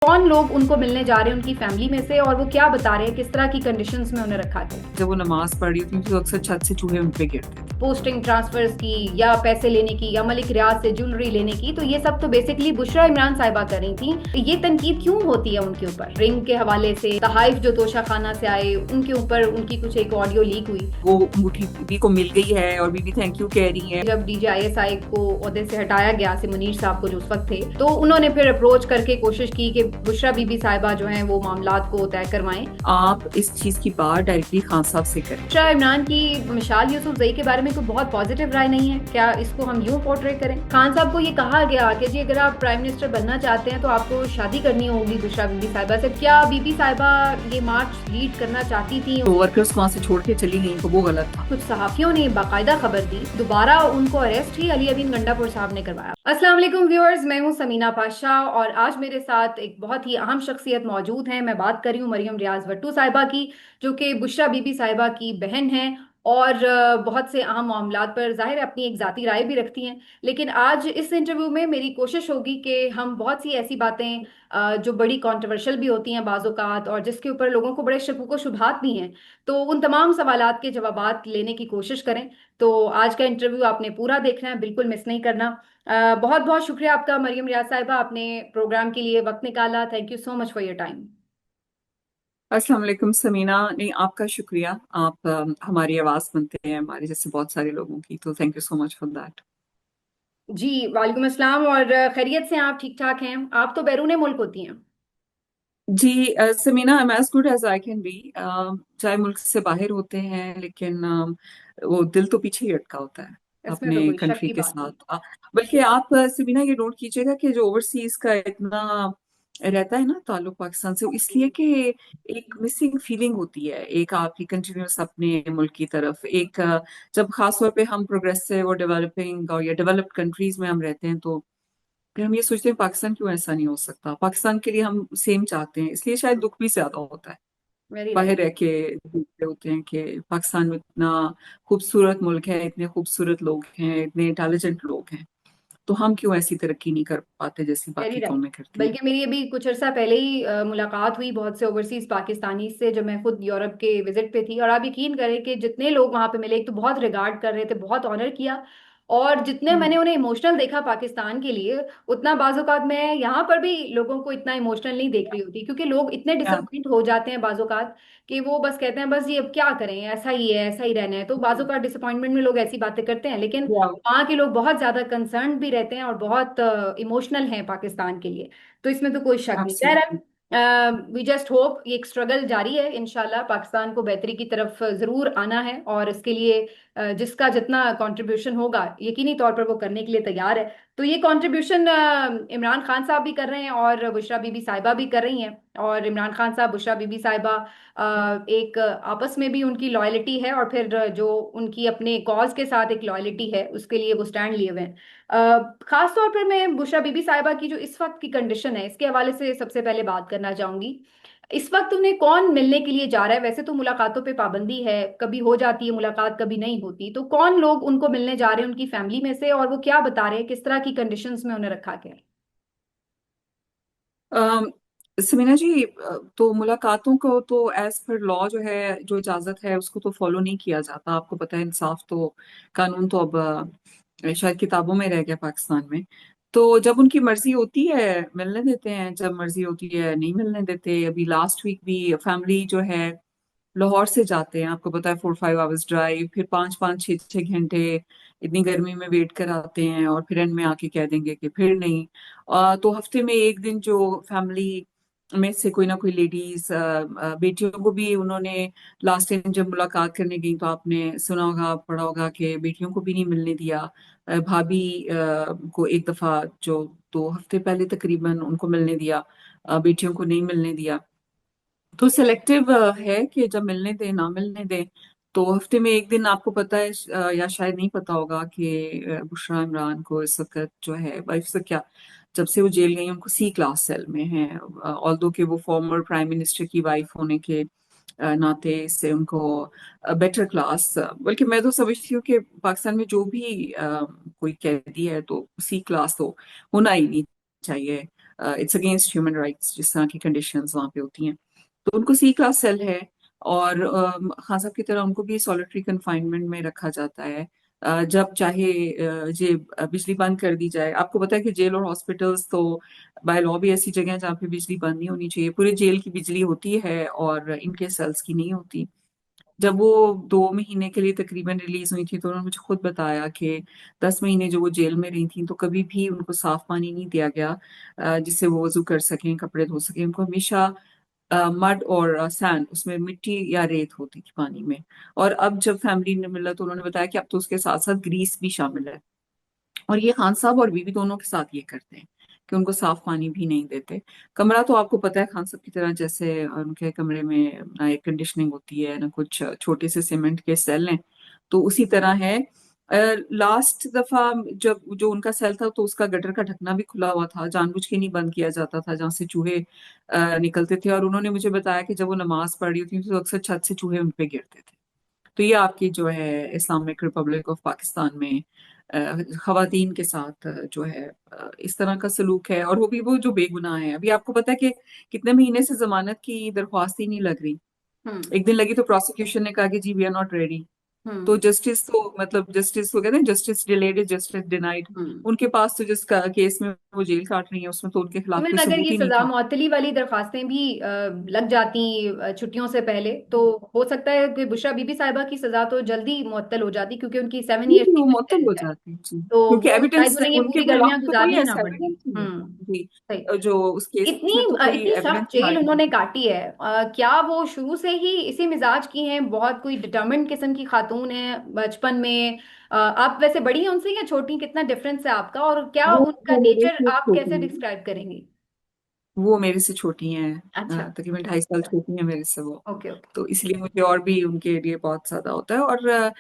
कौन लोग उनको मिलने जा रहे हैं उनकी फैमिली में से, और वो क्या बता रहे हैं किस तरह की कंडीशंस में उन्हें रखा गया। जब वो नमाज पढ़ रही थी तो अक्सर छत से चूहे उन पे गिरते थे। पोस्टिंग ट्रांसफर्स की, या पैसे लेने की, या मलिक रियाज से ज्वेलरी लेने की, तो ये सब तो बेसिकली बुशरा इमरान साहिबा कर रही थी। तो ये तनकीद क्यों होती है उनके ऊपर? रिंग के हवाले से तहाइफ जो तोशा खाना से आए उनके ऊपर उनकी कुछ एक ऑडियो लीक हुई। वो अंगूठी बीबी को मिल गई है और बीबी थैंक यू कह रही है। जब DJISI को ओहदे से हटाया गया, से मुनीर साहब को जो उस वक्त थे, तो उन्होंने फिर अप्रोच करके कोशिश की कि बुशरा बीबी साहिबा जो है वो मामलात को तय करवाएं। आप इस चीज की बात डायरेक्टली खान साहब से करें। शाह इमरान की मिसाल यूसुफजई के बारे में कोई बहुत पॉजिटिव राय नहीं है, क्या इसको हम यूं पोर्ट्रे करें? खान साहब को ये कहा गया कि जी अगर आप प्राइम मिनिस्टर बनना चाहते हैं तो आपको शादी करनी होगी बुशरा बीबी साहिबा से। क्या बीबी साहिबा ये मार्च लीड करना चाहती थी? तो वर्कर्स को वहां से छोड़ के चली गई तो वो गलत था। कुछ सहाफियों ने बाकायदा खबर दी, दोबारा उनको अरेस्ट ही अली अदीन गंडापुर साहब ने करवाया। अस्सलाम वालेकुम व्यूअर्स, मैं हूं समीना पाशा और आज मेरे साथ एक बहुत ही अहम शख्सियत मौजूद है। मैं बात कर रही हूँ मरियम रियाज भट्टू साहिबा की, जो कि बुशरा बीबी साहिबा की बहन है और बहुत से अहम मामलात पर जाहिर है अपनी एक जाती राय भी रखती हैं। लेकिन आज इस इंटरव्यू में मेरी कोशिश होगी कि हम बहुत सी ऐसी बातें जो बड़ी कंट्रोवर्शियल भी होती हैं बाज़-औक़ात, और जिसके ऊपर लोगों को बड़े शकूक व शुबहात भी हैं, तो उन तमाम सवालात के जवाबात लेने की कोशिश करें। तो आज का इंटरव्यू आपने पूरा देखना है, बिल्कुल मिस नहीं करना। बहुत बहुत शुक्रिया आपका मरियम रियाज साहिबा, आपने प्रोग्राम के लिए वक्त निकाला। Thank you so much for your time. अस्सलाम वालेकुम समीना। नहीं, आपका शुक्रिया। आप हमारी आवाज बनते हैं हमारे जैसे बहुत सारे लोगों की, तो thank you so much for that. जी वालेकुम अस्सलाम, और खैरियत से हैं आप? ठीक ठाक हैं? आप तो बैरून मुल्क होती हैं। जी Samina, I am as good as I can be. चाहे मुल्क से बाहर होते हैं लेकिन वो दिल तो पीछे ही अटका होता है इसमें तो अपने कोई शक कंट्री की के बात नहीं। साथ। बल्कि आप समीना ये नोट कीजिएगा कि जो ओवरसीज का इतना रहता है ना ताल्लुक पाकिस्तान से, वो इसलिए कि एक मिसिंग फीलिंग होती है एक आपकी कंटिन्यूस अपने मुल्क की तरफ। एक जब खास तौर पे हम प्रोग्रेसिव और डेवलपिंग और या डेवलप्ड कंट्रीज में हम रहते हैं तो फिर हम ये सोचते हैं पाकिस्तान क्यों ऐसा नहीं हो सकता। पाकिस्तान के लिए हम सेम चाहते हैं, इसलिए शायद दुख भी ज्यादा होता है। वेरी बाहर राइट। रह के देखते होते हैं कि पाकिस्तान में इतना खूबसूरत मुल्क है, इतने खूबसूरत लोग हैं, इतने इंटेलिजेंट लोग हैं, तो हम क्यों ऐसी तरक्की नहीं कर पाते जैसी वेरी बाकी राइट। कौमें करती हैं। बल्कि मेरी अभी कुछ अर्सा पहले ही मुलाकात हुई बहुत से ओवरसीज पाकिस्तानी से, जब मैं खुद यूरोप के विजिट पे थी, और आप यकीन करें कि जितने लोग वहां पे मिले, एक तो बहुत रिगार्ड कर रहे थे, बहुत ऑनर किया। और जितने हम्म। मैंने उन्हें इमोशनल देखा पाकिस्तान के लिए, उतना बाज़-औक़ात मैं यहाँ पर भी लोगों को इतना इमोशनल नहीं देख रही होती, क्योंकि लोग इतने या, डिसअपॉइंट हो जाते हैं बाज़-औक़ात कि वो बस कहते हैं बस ये अब क्या करें, ऐसा ही है, ऐसा ही रहना है। तो बाज़-औक़ात डिसअपॉइंटमेंट में लोग ऐसी बातें करते हैं, लेकिन या, वहाँ के लोग बहुत ज्यादा कंसर्न भी रहते हैं और बहुत इमोशनल हैं पाकिस्तान के लिए। तो इसमें तो कोई शक नहीं। एब्सोल्युटली। बहरहाल वी जस्ट होप ये एक स्ट्रगल जारी है, इंशाल्लाह पाकिस्तान को बेहतरी की तरफ जरूर आना है, और इसके लिए जिसका जितना कंट्रीब्यूशन होगा यकीनी तौर पर वो करने के लिए तैयार है। तो ये कंट्रीब्यूशन इमरान खान साहब भी कर रहे हैं और बुशरा बीबी साहिबा भी कर रही हैं। और इमरान खान साहब, बुशरा बीबी साहिबा, एक आपस में भी उनकी लॉयल्टी है, और फिर जो उनकी अपने कॉज के साथ एक लॉयल्टी है, उसके लिए वो स्टैंड लिए हुए हैं। खास तौर पर मैं बुशरा बीबी साहिबा की जो इस वक्त की कंडीशन है इसके हवाले से सबसे पहले बात करना चाहूंगी। इस वक्त उन्हें कौन मिलने के लिए जा रहा है? वैसे तो मुलाकातों पे पाबंदी है, कभी हो जाती है मुलाकात, कभी नहीं होती, तो कौन लोग उनको मिलने जा रहे हैं उनकी फैमिली में से, और वो क्या बता रहे हैं किस तरह की कंडीशंस में उन्हें रखा गया है? अम, समीना जी, तो मुलाकातों को तो एज पर लॉ जो है, जो इजाजत है उसको तो फॉलो नहीं किया जाता। आपको पता है, इंसाफ तो, कानून तो अब शायद किताबों में रह गया पाकिस्तान में। तो जब उनकी मर्जी होती है मिलने देते हैं, जब मर्जी होती है नहीं मिलने देते। अभी लास्ट वीक भी फैमिली जो है लाहौर से जाते हैं, आपको पता है 4-5 आवर्स ड्राइव, फिर 5-5 6-6 घंटे इतनी गर्मी में वेट कराते हैं और फिर एंड में आके कह देंगे कि फिर नहीं। तो हफ्ते में एक दिन जो फैमिली में से कोई ना कोई लेडीज, बेटियों को भी उन्होंने लास्ट टाइम जब मुलाकात करने गई तो आपने सुना होगा पढ़ा होगा कि बेटियों को भी नहीं मिलने दिया। भाभी को एक दफा जो 2 हफ्ते पहले तकरीबन उनको मिलने दिया, बेटियों को नहीं मिलने दिया। तो सिलेक्टिव है कि जब मिलने दें ना मिलने दें। तो हफ्ते में एक दिन, आपको पता है या शायद नहीं पता होगा कि बुशरा इमरान को इस वक्त जो है वाइफ से क्या, जब से वो जेल गई उनको C क्लास सेल में है। ऑल्दो कि वो फॉर्मर प्राइम मिनिस्टर की वाइफ होने के नाते से उनको बेटर क्लास, बल्कि मैं तो समझती हूँ कि पाकिस्तान में जो भी कोई कैदी है तो C क्लास तो होना ही नहीं चाहिए। इट्स अगेंस्ट ह्यूमन राइट्स जिस तरह की कंडीशंस वहाँ पे होती हैं। तो उनको C क्लास सेल है। और खान साहब की तरह उनको भी सॉलिटरी कन्फाइनमेंट में रखा जाता है। जब चाहे ये बिजली बंद कर दी जाए। आपको पता है कि जेल और हॉस्पिटल्स तो बाय लॉ भी ऐसी जगह है जहाँ पे बिजली बंद नहीं होनी चाहिए। पूरे जेल की बिजली होती है और इनके सेल्स की नहीं होती। जब वो 2 महीने के लिए तकरीबन रिलीज हुई थी तो उन्होंने मुझे खुद बताया कि 10 महीने जो वो जेल में रही थी तो कभी भी उनको साफ पानी नहीं दिया गया जिससे वो वजू कर सकें, कपड़े धो सकें। उनको हमेशा मड और सैंड, उसमें मिट्टी या रेत होती थी पानी में। और अब जब फैमिली ने मिला तो उन्होंने बताया कि अब तो उसके साथ साथ ग्रीस भी शामिल है। और ये खान साहब और बीवी दोनों के साथ ये करते हैं कि उनको साफ पानी भी नहीं देते। कमरा तो आपको पता है खान साहब की तरह, जैसे उनके कमरे में ना एयर कंडीशनिंग होती है ना कुछ, छोटे से सीमेंट के सेल हैं तो उसी तरह है। लास्ट दफा जब जो उनका सेल था तो उसका गटर का ढकना भी खुला हुआ था, जानबूझ के नहीं बंद किया जाता था, जहाँ से चूहे निकलते थे। और उन्होंने मुझे बताया कि जब वो नमाज पढ़ रही होती थी तो अक्सर छत से चूहे उन पे गिरते थे। तो ये आपकी जो है इस्लामिक रिपब्लिक ऑफ पाकिस्तान में खवातीन के साथ जो है इस तरह का सलूक है। और वो भी वो जो बेगुनाह है। अभी आपको पता है कि कितने महीने से जमानत की दरख्वास्त ही नहीं लग रही। हम्म। एक दिन लगी तो प्रोसिक्यूशन ने कहा कि जी वी आर नॉट रेडी। तो हम्म। जस्टिस तो मतलब जस्टिस को कहते हैं justice delayed is justice denied. हम्म। उनके पास तो जिस केस में वो जेल काट रही है उसमें तो उनके खिलाफ इवन कोई अगर सबूत ये ही नहीं सजा था। मुअत्तली वाली दरखास्तें भी लग जाती छुट्टियों से पहले, तो हो सकता है कि बुशरा बीबी साहिबा की सजा तो जल्दी मुअत्तल हो जाती, क्योंकि उनकी 7 ईयर्स की वो मुअत्तल सेंटेंस हो है। जाती है जी, तो क्योंकि वो शायद एविडेंस उन्हें ये उनके पूरी गर्मियां खिलाफ तो कोई गुजारनी ऐसा ना पड़े। एविडेंस नहीं है हम्म। जी। सही। जो उस केस इतनी में तो कोई इतनी एविडेंस सख्त जेल हाजिर उन्होंने नहीं। काटी है, क्या वो शुरू से ही इसी मिजाज की हैं? बहुत कोई डिटर्मिन्ड किस्म की खातून है बचपन में? आप वैसे बड़ी हैं उनसे या छोटी? कितना डिफरेंस है आपका, और क्या उनका वो मेरे नेचर से आप कैसे छोटी हैं। डिस्क्राइब करेंगी? वो मेरे से छोटी हैं। अच्छा। तकरीबन 2.5 साल छोटी हैं मेरे से वो। Okay okay. तो इसलिए मुझे और भी उनके लिए बहुत ज्यादा होता है। और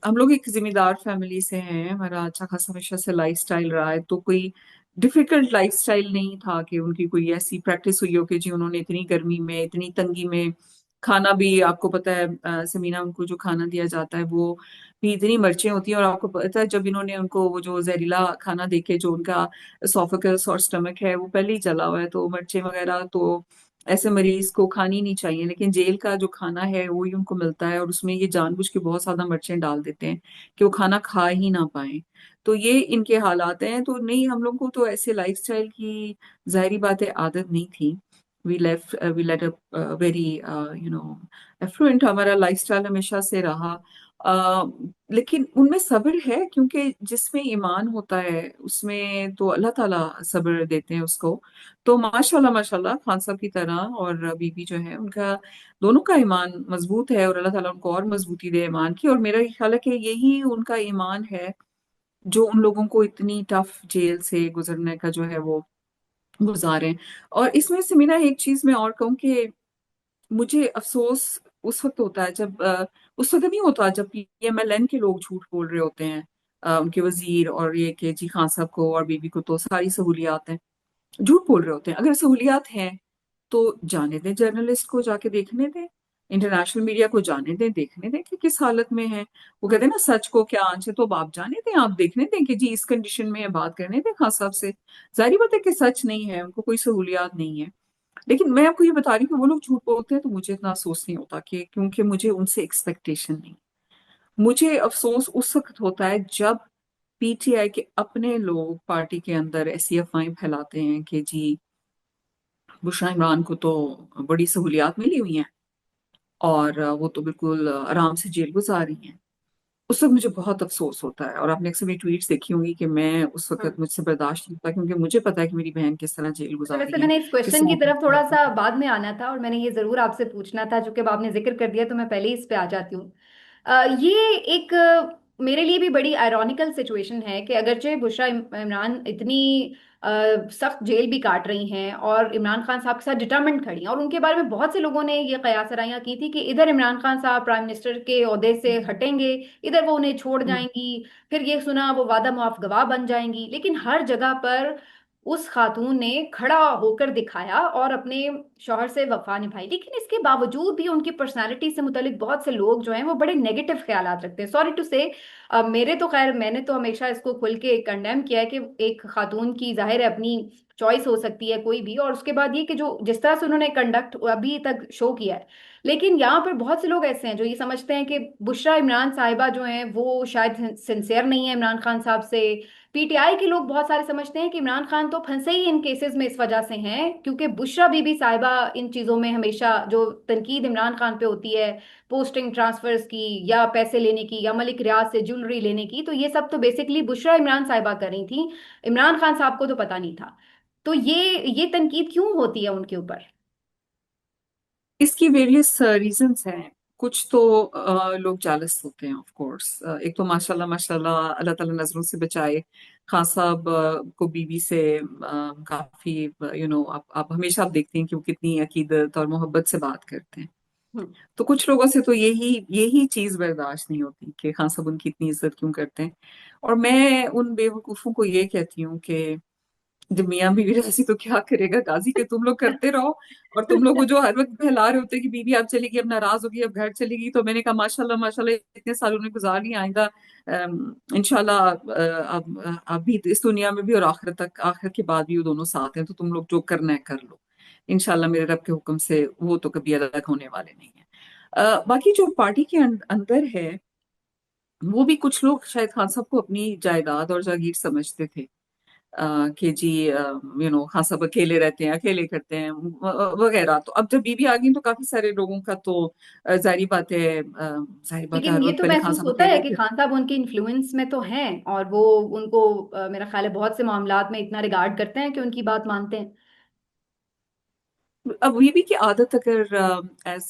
हम लोग एक जिम्मेदार फैमिली से हैं। हमारा अच्छा खासा हमेशा से लाइफस्टाइल रहा है। तो कोई डिफिकल्ट लाइफस्टाइल नहीं था कि उनकी कोई ऐसी प्रैक्टिस हुई हो कि जी उन्होंने इतनी गर्मी में इतनी तंगी में खाना भी, आपको पता है समीना, उनको जो खाना दिया जाता है वो भी इतनी मिर्चें होती हैं। और आपको पता है जब इन्होंने उनको वो जो जहरीला खाना देके, जो उनका एसोफेगस और स्टमक है वो पहले ही जला हुआ है, तो मिर्चें वगैरह तो ऐसे मरीज को खानी नहीं चाहिए। लेकिन जेल का जो खाना है वो ही उनको मिलता है और उसमें ये जानबूझ के बहुत ज्यादा मिर्चें डाल देते हैं कि वो खाना खा ही ना पाए। तो ये इनके हालात हैं। तो नहीं, हम लोग को तो ऐसे लाइफस्टाइल की जाहिर बात है आदत नहीं थी। We led a very affluent हमारा लाइफस्टाइल हमेशा से रहा। लेकिन उनमें सब्र है, क्योंकि जिसमें ईमान होता है उसमें तो अल्लाह ताला सब्र देते हैं उसको। तो माशाल्लाह माशाल्लाह खान साहब की तरह और बीबी जो है उनका दोनों का ईमान मजबूत है और अल्लाह ताला उनको और मजबूती दे ईमान की। और मेरा ख्याल है कि यही उनका ईमान है जो उन लोगों को इतनी टफ जेल से गुजरने का जो है वो गुजारे। और इसमें से मेरा एक चीज मैं और कहूँ कि मुझे अफसोस उस वक्त होता है जब उस वक्त नहीं होता जब PMLN के लोग झूठ बोल रहे होते हैं, उनके वजीर और ये कि जी खान साहब को और बीबी को तो सारी सहूलियात हैं। झूठ बोल रहे होते हैं। अगर सहूलियात हैं तो जाने दें, जर्नलिस्ट को जाके देखने दें, इंटरनेशनल मीडिया को जाने दें, देखने दें कि किस हालत में है। वो कहते हैं ना सच को क्या आंच है, तो अब आप जाने दें, आप देखने दें कि जी इस कंडीशन में है, बात करने दें खान साहब से। जाहिर बात है कि सच नहीं है, उनको कोई सहूलियात नहीं है। लेकिन मैं आपको ये बता रही हूँ कि वो लोग झूठ बोलते हैं तो मुझे इतना अफसोस नहीं होता, कि क्योंकि मुझे उनसे एक्सपेक्टेशन नहीं। मुझे अफसोस उस वक्त होता है जब PTI के अपने लोग पार्टी के अंदर ऐसी अफवाहें फैलाते हैं कि जी बुशरा इमरान को तो बड़ी सहूलियात मिली हुई हैं और वो तो बिल्कुल आराम से जेल गुजार रही हैं। उस वक्त मुझे बहुत अफसोस होता है। और आपने अक्सर मेरी ट्वीट्स देखी होंगी कि मैं उस हम्म। वक्त मुझसे बर्दाश्त नहीं होता, क्योंकि मुझे पता है कि मेरी बहन किस तरह जेल अच्छा, गुजार वैसे रही है, मैंने इस किस क्वेश्चन की तरफ थोड़ा सा तरह। बाद में आना था, और मैंने ये जरूर आपसे पूछना था, चूंकि अब आपने जिक्र कर दिया तो मैं पहले ही इस पे आ जाती हूँ। ये एक मेरे लिए भी बड़ी आयरॉनिकल सिचुएशन है कि अगरचे बुशरा इमरान इतनी सख्त जेल भी काट रही हैं और इमरान खान साहब के साथ डिटर्मेंट खड़ी हैं, और उनके बारे में बहुत से लोगों ने ये कयासराइयां की थी कि इधर इमरान खान साहब प्राइम मिनिस्टर के ओहदे से हटेंगे, इधर वो उन्हें छोड़ हम्म, जाएंगी, फिर ये सुना वो वादा मुआफ गवाह बन जाएंगी। लेकिन हर जगह पर उस खातून ने खड़ा होकर दिखाया और अपने शौहर से वफा निभाई। लेकिन इसके बावजूद भी उनकी पर्सनालिटी से मुतालिक बहुत से लोग जो हैं वो बड़े नेगेटिव ख्यालात रखते हैं, सॉरी टू से। मेरे तो खैर, मैंने तो हमेशा इसको खुल के कंडेम किया है कि एक खातून की जाहिर है अपनी चॉइस हो सकती है कोई भी, और उसके बाद ये कि जो जिस तरह से उन्होंने कंडक्ट अभी तक शो किया है। लेकिन यहाँ पर बहुत से लोग ऐसे हैं जो ये समझते हैं कि बुशरा इमरान साहिबा जो हैं वो शायद सिंसियर नहीं है इमरान खान साहब से। पीटीआई के लोग बहुत सारे समझते हैं कि इमरान खान तो फंसे ही इन केसेस में इस वजह से हैं क्योंकि बुशरा बीबी साहिबा इन चीजों में हमेशा जो तनकीद इमरान खान पे होती है, पोस्टिंग ट्रांसफर्स की या पैसे लेने की या मलिक रियाज से ज्वेलरी लेने की, तो ये सब तो बेसिकली बुशरा इमरान साहिबा कर रही थी। इमरान खान साहब को तो पता नहीं था। तो ये तनकीद क्यों होती है उनके ऊपर? इसकी वेरियस रीजंस हैं। कुछ तो लोग जालस होते हैं ऑफ कोर्स। एक तो माशाल्लाह माशाल्लाह अल्लाह ताला नजरों से बचाए, खान साहब को बीवी से काफी आप हमेशा आप देखते हैं कि वो कितनी अकीदत और मोहब्बत से बात करते हैं। हम्म। तो कुछ लोगों से तो यही यही चीज बर्दाश्त नहीं होती कि खान साहब उनकी इतनी इज्जत क्यों करते हैं। और मैं उन बेवकूफों को ये कहती हूँ कि जब मियाँ बीवी ऐसी तो क्या करेगा गाजी, के तुम लोग करते रहो। और तुम लोग वो जो हर वक्त बहला रहे होते हैं कि बीवी अब चलेगी, अब नाराज होगी, अब घर चलेगी, तो मैंने कहा माशाल्लाह माशाल्लाह इतने साल उन्हें गुजार लिया, आएगा इंशाल्लाह अब भी इस दुनिया में भी और आखिरत तक, आखिर के बाद भी वो दोनों साथ हैं, तो तुम लोग जो करना है कर लो। इंशाल्लाह मेरे रब के हुक्म से वो तो कभी अलग होने वाले नहीं है। बाकी जो पार्टी के अंदर है, वो भी कुछ लोग शायद खान साहब को अपनी जायदाद और जागीर समझते थे। कि जी खान साहब अकेले रहते हैं, अकेले करते हैं वगैरह। तो अब जब बीबी आ गई तो काफी सारे लोगों का तो जाहिर बात है, लेकिन हर ये वक्त तो पहले खान महसूस साहब होता है अकेले कि थे। खान साहब उनके इन्फ्लुएंस में तो हैं, और वो उनको मेरा ख्याल है बहुत से मामलात में इतना रिगार्ड करते हैं कि उनकी बात मानते हैं। अब बीबी की आदत अगर एज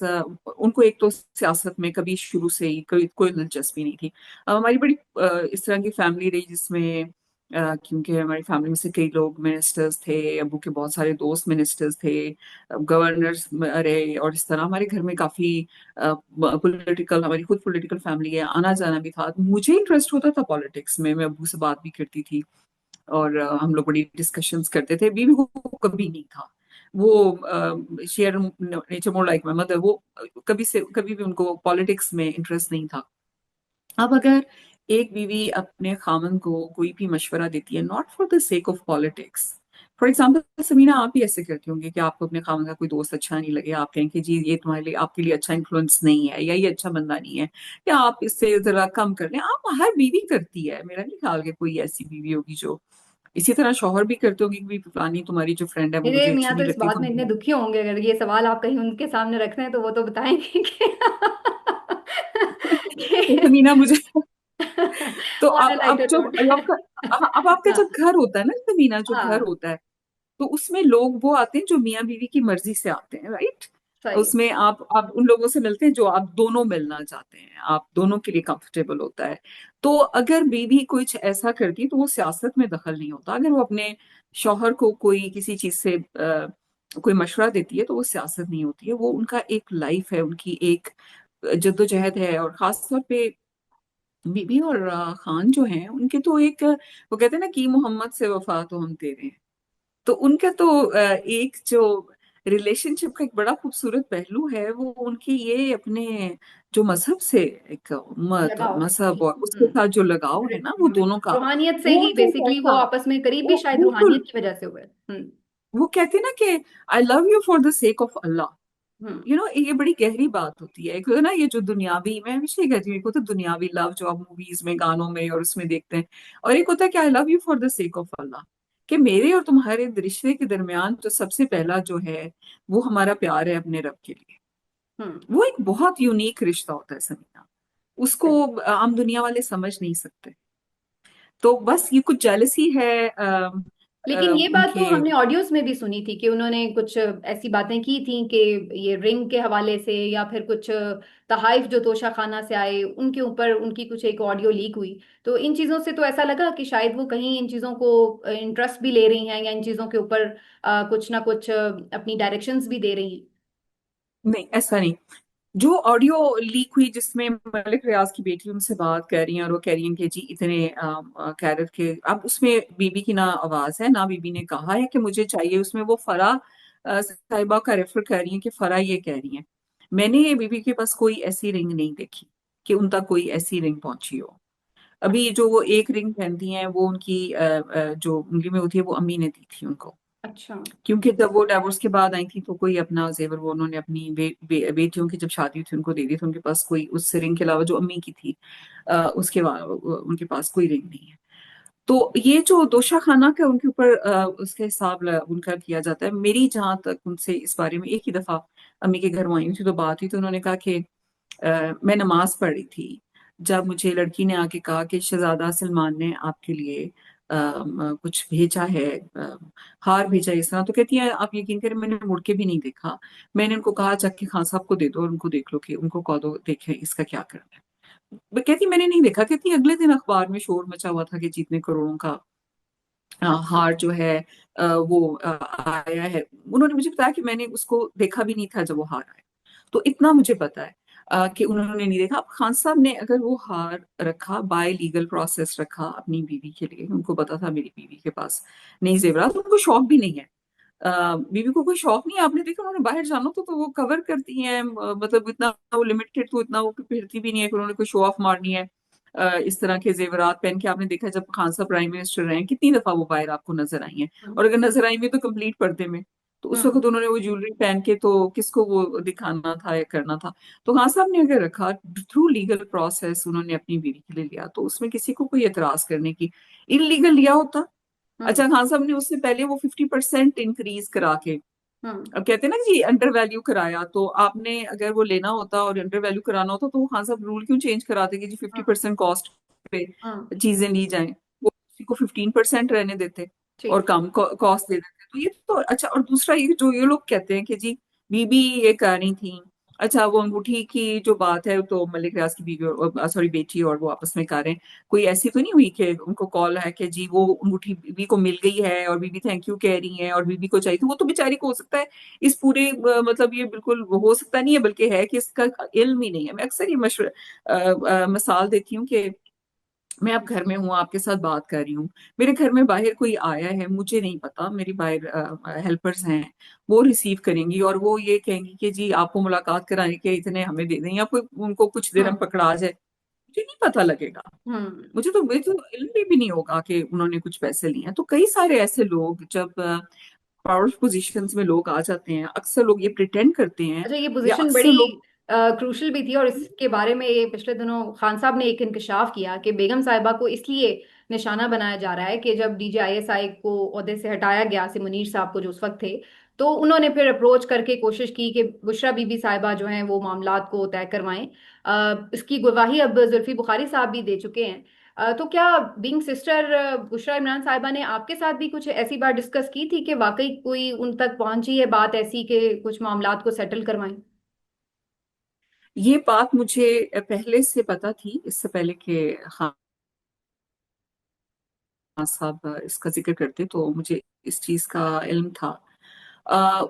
उनको एक तो सियासत में कभी शुरू से ही कोई कोई दिलचस्पी नहीं थी। हमारी बड़ी इस तरह की फैमिली रही जिसमें क्योंकि हमारी फैमिली में से कई लोग मिनिस्टर्स थे, अबू के बहुत सारे दोस्त मिनिस्टर्स थे, गवर्नर्स रहे, और इस तरह हमारे घर में काफी पॉलिटिकल, हमारी खुद पॉलिटिकल फैमिली है, आना जाना भी था। मुझे इंटरेस्ट होता था पॉलिटिक्स में, मैं अबू से बात भी करती थी और हम लोग बड़ी डिस्कशंस करते थे। बीवी को कभी नहीं था वो, share nature more like my mother, वो कभी भी उनको पॉलिटिक्स में इंटरेस्ट नहीं था। अब अगर एक बीवी अपने खामन को कोई भी मशवरा देती है, not for the sake of politics, for example Samina आप भी ऐसे करती होंगे कि आपको अपने खामन का कोई दोस्त अच्छा नहीं लगे, आप कहें कि जी ये तुम्हारे लिए, आपके लिए अच्छा इन्फ्लुएंस नहीं है, या ये अच्छा बंदा नहीं है, या आप इससे जरा कम कर लें। आप, हर बीवी करती है, मेरा नहीं ख्याल कि कोई ऐसी बीवी होगी जो, इसी तरह शौहर भी करते होंगे कि भी फलानी तुम्हारी जो फ्रेंड है वो मेरे मुझे अच्छी मियाँ तो नहीं इस लगती बात में इतने तुम। दुखी होंगे अगर ये सवाल आप कहीं उनके सामने रख रहे हैं, तो वो तो बताएंगे तो कि समीना मुझे तो ऑन अ अब लाइटर जब नोट। अब आपका हाँ। जब घर होता है ना समीना, जो घर हाँ। होता है, तो उसमें लोग वो आते हैं जो मियाँ बीवी की मर्जी से आते हैं, राइट। सही। उसमें आप उन लोगों से मिलते हैं जो आप दोनों मिलना चाहते हैं, आप दोनों के लिए कंफर्टेबल होता है। तो अगर बीवी कुछ ऐसा करती है तो वो सियासत में दखल नहीं होता। अगर वो अपने शौहर को कोई किसी चीज से कोई मशवरा देती है तो वो सियासत नहीं होती है, वो उनका एक लाइफ है, उनकी एक जद्दोजहद है। और खास तौर पे बीबी और खान जो हैं उनके तो एक, वो कहते हैं ना कि मोहम्मद से वफा तो हम तेरे हैं। तो उनका तो एक जो रिलेशनशिप का एक बड़ा खूबसूरत पहलू है, वो उनकी ये अपने जो मजहब से, एक उम्मत और लगाओ है। मजहब और उसके हम्म। साथ जो लगाव है ना वो दोनों का, रूहानियत से वो ही तो बेसिकली वो ऐसा, आपस में करीब भी शायद वो तो, रूहानियत की वजह से हुए। हम्म। वो कहते हैं ना कि I love you for the sake of Allah. हम्म। ये बड़ी गहरी बात होती है। एक होता है ना ये जो दुनियावी, मैं हमेशा ये कहती हूँ, एक होता है दुनियावी लव जो आप मूवीज में, गानों में और उसमें देखते हैं, और एक होता है कि I love you for the sake of Allah, कि मेरे और तुम्हारे रिश्ते के दरमियान जो सबसे पहला जो है वो हमारा प्यार है अपने रब के लिए। हम्म। वो एक बहुत यूनिक रिश्ता होता है समीना, उसको आम दुनिया वाले समझ नहीं सकते। तो बस ये कुछ जेलसी है लेकिन ये बात तो उनके। हमने ऑडियोज में भी सुनी थी कि उन्होंने कुछ ऐसी बातें की थी कि ये रिंग के हवाले से या फिर कुछ तहाइफ जो तोशा खाना से आए उनके ऊपर उनकी कुछ एक ऑडियो लीक हुई। तो इन चीजों से तो ऐसा लगा कि शायद वो कहीं इन चीजों को इंटरेस्ट भी ले रही हैं या इन चीजों के ऊपर कुछ ना कुछ अपनी डायरेक्शंस भी दे रही हैं। नहीं, ऐसा नहीं। जो ऑडियो लीक हुई जिसमें मलिक रियाज की बेटी उनसे बात कर रही है और वो कह रही है कि जी इतने कैरेट के, अब उसमें बीबी की ना आवाज है ना बीबी ने कहा है कि मुझे चाहिए, उसमें वो फरा साहिबा का रेफर कर रही है कि फरा ये कह रही है। मैंने बीबी के पास कोई ऐसी रिंग नहीं देखी कि उन तक कोई ऐसी रिंग पहुंची हो। अभी जो वो एक रिंग पहनती हैं वो उनकी जो उंगली में होती है वो अम्मी ने दी थी उनको। अच्छा। क्योंकि जब वो डिवोर्स के बाद आई थी तो कोई अपना जेवर वो उन्होंने अपनी बेटियों की जब शादी हुई थी उनको दे दी थी, उनके पास कोई उस रिंग के अलावा जो अम्मी की थी उसके बाद उनके पास कोई रिंग नहीं है। तो ये जो दोषा खाना का उनके ऊपर उसके हिसाब उनका किया जाता है। मेरी जहां तक उनसे इस बारे में एक ही दफा अम्मी के घर वो आई थी तो बात हुई तो उन्होंने कहा कि मैं नमाज पढ़ रही थी जब मुझे लड़की ने आके कहा कि शहजादा सलमान ने आपके लिए कुछ भेजा है, हार भेजा है इस तरह। तो कहती है आप यकीन करें मैंने मुड़ के भी नहीं देखा। मैंने उनको कहा चक के खान साहब को दे दो और उनको देख लो कि उनको कह दो देखें इसका क्या करना है। वो कहती मैंने नहीं देखा। कहती अगले दिन अखबार में शोर मचा हुआ था कि जितने करोड़ों का हार जो है वो आया है। उन्होंने मुझे बताया कि मैंने उसको देखा भी नहीं था जब वो हार आया। तो इतना मुझे पता है कि उन्होंने नहीं देखा। अब खान साहब ने अगर वो हार रखा बाय लीगल प्रोसेस रखा अपनी बीवी के लिए, उनको पता था मेरी बीवी के पास नहीं जेवरात, उनको शौक भी नहीं है। बीवी को कोई शौक नहीं है। आपने देखा उन्होंने बाहर जाना तो वो कवर करती हैं, मतलब इतना वो लिमिटेड तो इतना वो पहनती भी नहीं है कि उन्होंने कोई शो ऑफ मारनी है। इस तरह के जेवरात पहन के आपने देखा जब खान साहब प्राइम मिनिस्टर रहे हैं कितनी दफा वो बाहर आपको नजर आई हैं। हम्म। और अगर नजर आई भी तो कंप्लीट पर्दे में। तो उस हम्म। वक्त उन्होंने वो ज्वेलरी पहन के तो किसको वो दिखाना था या करना था। तो खान साहब ने अगर रखा थ्रू लीगल प्रोसेस उन्होंने अपनी बीवी के लिए लिया तो उसमें किसी को कोई एतराज करने की, इलीगल लिया होता। हम्म। अच्छा खान साहब ने उससे पहले वो 50% इंक्रीज करा के, हम्म। अब कहते हैं ना जी अंडर वैल्यू कराया, तो आपने अगर वो लेना होता और अंडर वैल्यू कराना होता तो वो खान साहब रूल क्यों चेंज कराते कि जी फिफ्टी हम्म। परसेंट कॉस्ट पे हम्म। चीजें ली जाएं। वो किसी को 15% रहने देते और ठीक। कम कॉस्ट दे देते। तो ये तो अच्छा। और दूसरा ये जो ये लोग कहते हैं कि जी बीबी ये कर रही थी, अच्छा वो अंगूठी की जो बात है तो मलिक रियाज की बीवी और सॉरी बेटी और वो आपस में कर रहे हैं, कोई ऐसी तो नहीं हुई कि उनको कॉल है कि जी वो अंगूठी बीबी को मिल गई है और बीबी थैंक यू कह रही है और बीबी को चाहिए, तो वो तो बेचारी को हो सकता है इस पूरे मतलब ये बिल्कुल हो सकता नहीं है बल्कि है कि इसका इल्म ही नहीं है। मैं अक्सर ये मिसाल देती हूँ कि मैं अब घर में हूँ आपके साथ बात कर रही हूँ, मेरे घर में बाहर कोई आया है मुझे नहीं पता, मेरी बाहर हेल्पर्स हैं वो रिसीव करेंगी और वो ये कहेंगी कि जी आपको मुलाकात कराने के इतने हमें दे दें या कोई उनको कुछ देर हम हम्म। पकड़ा जाए, मुझे नहीं पता लगेगा। हम्म। मुझे तो इल्म भी नहीं होगा कि उन्होंने कुछ पैसे लिए हैं। तो कई सारे ऐसे लोग जब पावर पोजीशंस में लोग आ जाते हैं अक्सर लोग ये प्रिटेंड करते हैं अच्छा, ये या पोजीशन अक्सर बड़ी लोग। क्रूशल भी थी और इसके बारे में ये पिछले दिनों खान साहब ने एक इंकशाफ किया कि बेगम साहिबा को इसलिए निशाना बनाया जा रहा है कि जब डीजीआईएसआई को ओहदे से हटाया गया से मुनीर साहब को जो उस वक्त थे, तो उन्होंने फिर अप्रोच करके कोशिश की कि बुशरा बीबी साहिबा जो हैं वो मामलात को तय करवाएं। इसकी गवाही अब जुल्फी बुखारी साहब भी दे चुके हैं। तो क्या बीइंग सिस्टर बुशरा इमरान साहिबा ने आपके साथ भी कुछ ऐसी बात डिस्कस की थी कि वाकई कोई उन तक पहुंची है बात ऐसी कि कुछ मामलात को सेटल करवाएं? ये बात मुझे पहले से पता थी, इससे पहले कि खान साहब इसका जिक्र करते तो मुझे इस चीज का इल्म था।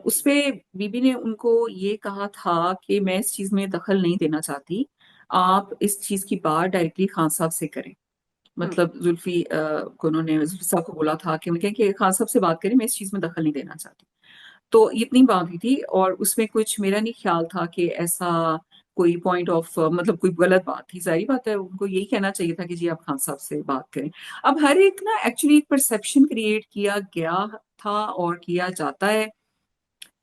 उसपे बीबी ने उनको ये कहा था कि मैं इस चीज में दखल नहीं देना चाहती, आप इस चीज की बात डायरेक्टली खान साहब से करें। हम्म। मतलब जुल्फी को उन्होंने जुल्फी साहब को बोला था कि उनके कि खान साहब से बात करें, मैं इस चीज में दखल नहीं देना चाहती। तो इतनी बात हुई थी और उसमें कुछ मेरा नहीं ख्याल था कि ऐसा कोई पॉइंट ऑफ मतलब कोई गलत बात थी। जाहिर बात है उनको यही कहना चाहिए था कि जी आप खान साहब से बात करें। अब हर एक ना एक्चुअली एक परसेप्शन क्रिएट किया गया था और किया जाता है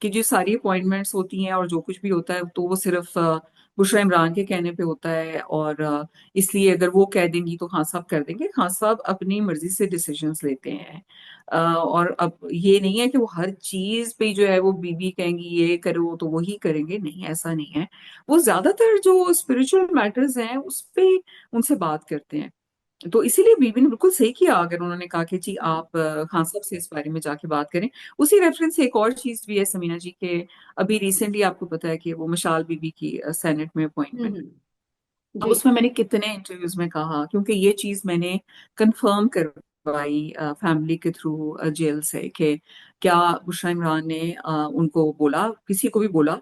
कि जो सारी अपॉइंटमेंट्स होती हैं और जो कुछ भी होता है तो वो सिर्फ बुशरा इमरान के कहने पे होता है और इसलिए अगर वो कह देंगी तो खान साहब कर देंगे। खान साहब अपनी मर्जी से डिसीजंस लेते हैं। और अब ये नहीं है कि वो हर चीज पे जो है वो बीबी कहेंगी ये करो तो वो ही करेंगे, नहीं ऐसा नहीं है। वो ज्यादातर जो स्पिरिचुअल मैटर्स हैं उस पे उनसे बात करते हैं। तो इसीलिए बीबी ने बिल्कुल सही किया अगर उन्होंने कहा कि जी आप खान साहब से इस बारे में जाके बात करें। उसी रेफरेंस से एक और चीज भी है समीना जी के, अभी रिसेंटली आपको पता है कि वो मशाल बीबी की सेनेट में अपॉइंटमेंट। अब जी। उसमें मैंने कितने इंटरव्यूज में कहा क्योंकि ये चीज मैंने कंफर्म करवाई फैमिली के थ्रू जेल से कि क्या बुशरा इमरान ने उनको बोला किसी को भी बोला,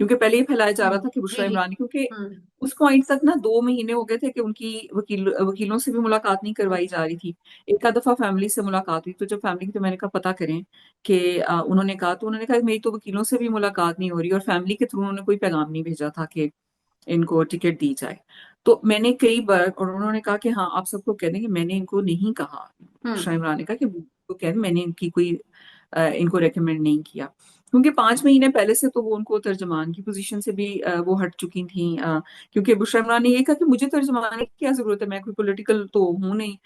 क्योंकि पहले ये फैलाया जा रहा था कि जी बुशरा जी। इमरानी, क्योंकि हम्म उस पॉइंट तक ना 2 महीने हो गए थे कि उनकी वकीलों से भी मुलाकात नहीं करवाई जा रही थी। एक आध दफा फैमिली से मुलाकात हुई, तो जब फैमिली की, तो मैंने कहा पता करें कि उन्होंने कहा, तो उन्होंने कहा मेरी तो वकीलों से भी मुलाकात नहीं हो रही, और फैमिली के थ्रू उन्होंने कोई पैगाम नहीं भेजा था कि इनको टिकट दी जाए। तो मैंने कई बार, और उन्होंने कहा कि हाँ आप सबको कह दें कि मैंने इनको नहीं कहा, हम्म। शाह इमरान ने कहा कि वो कह दें मैंने इनकी कोई इनको रेकमेंड नहीं किया, क्योंकि 5 महीने पहले से तो वो उनको तर्जमान की पोजीशन से भी वो हट चुकी थी। क्योंकि बुशरा इमरान ने ये कहा कि मुझे तर्जमान की क्या जरूरत है, मैं कोई पॉलिटिकल तो हूं नहीं,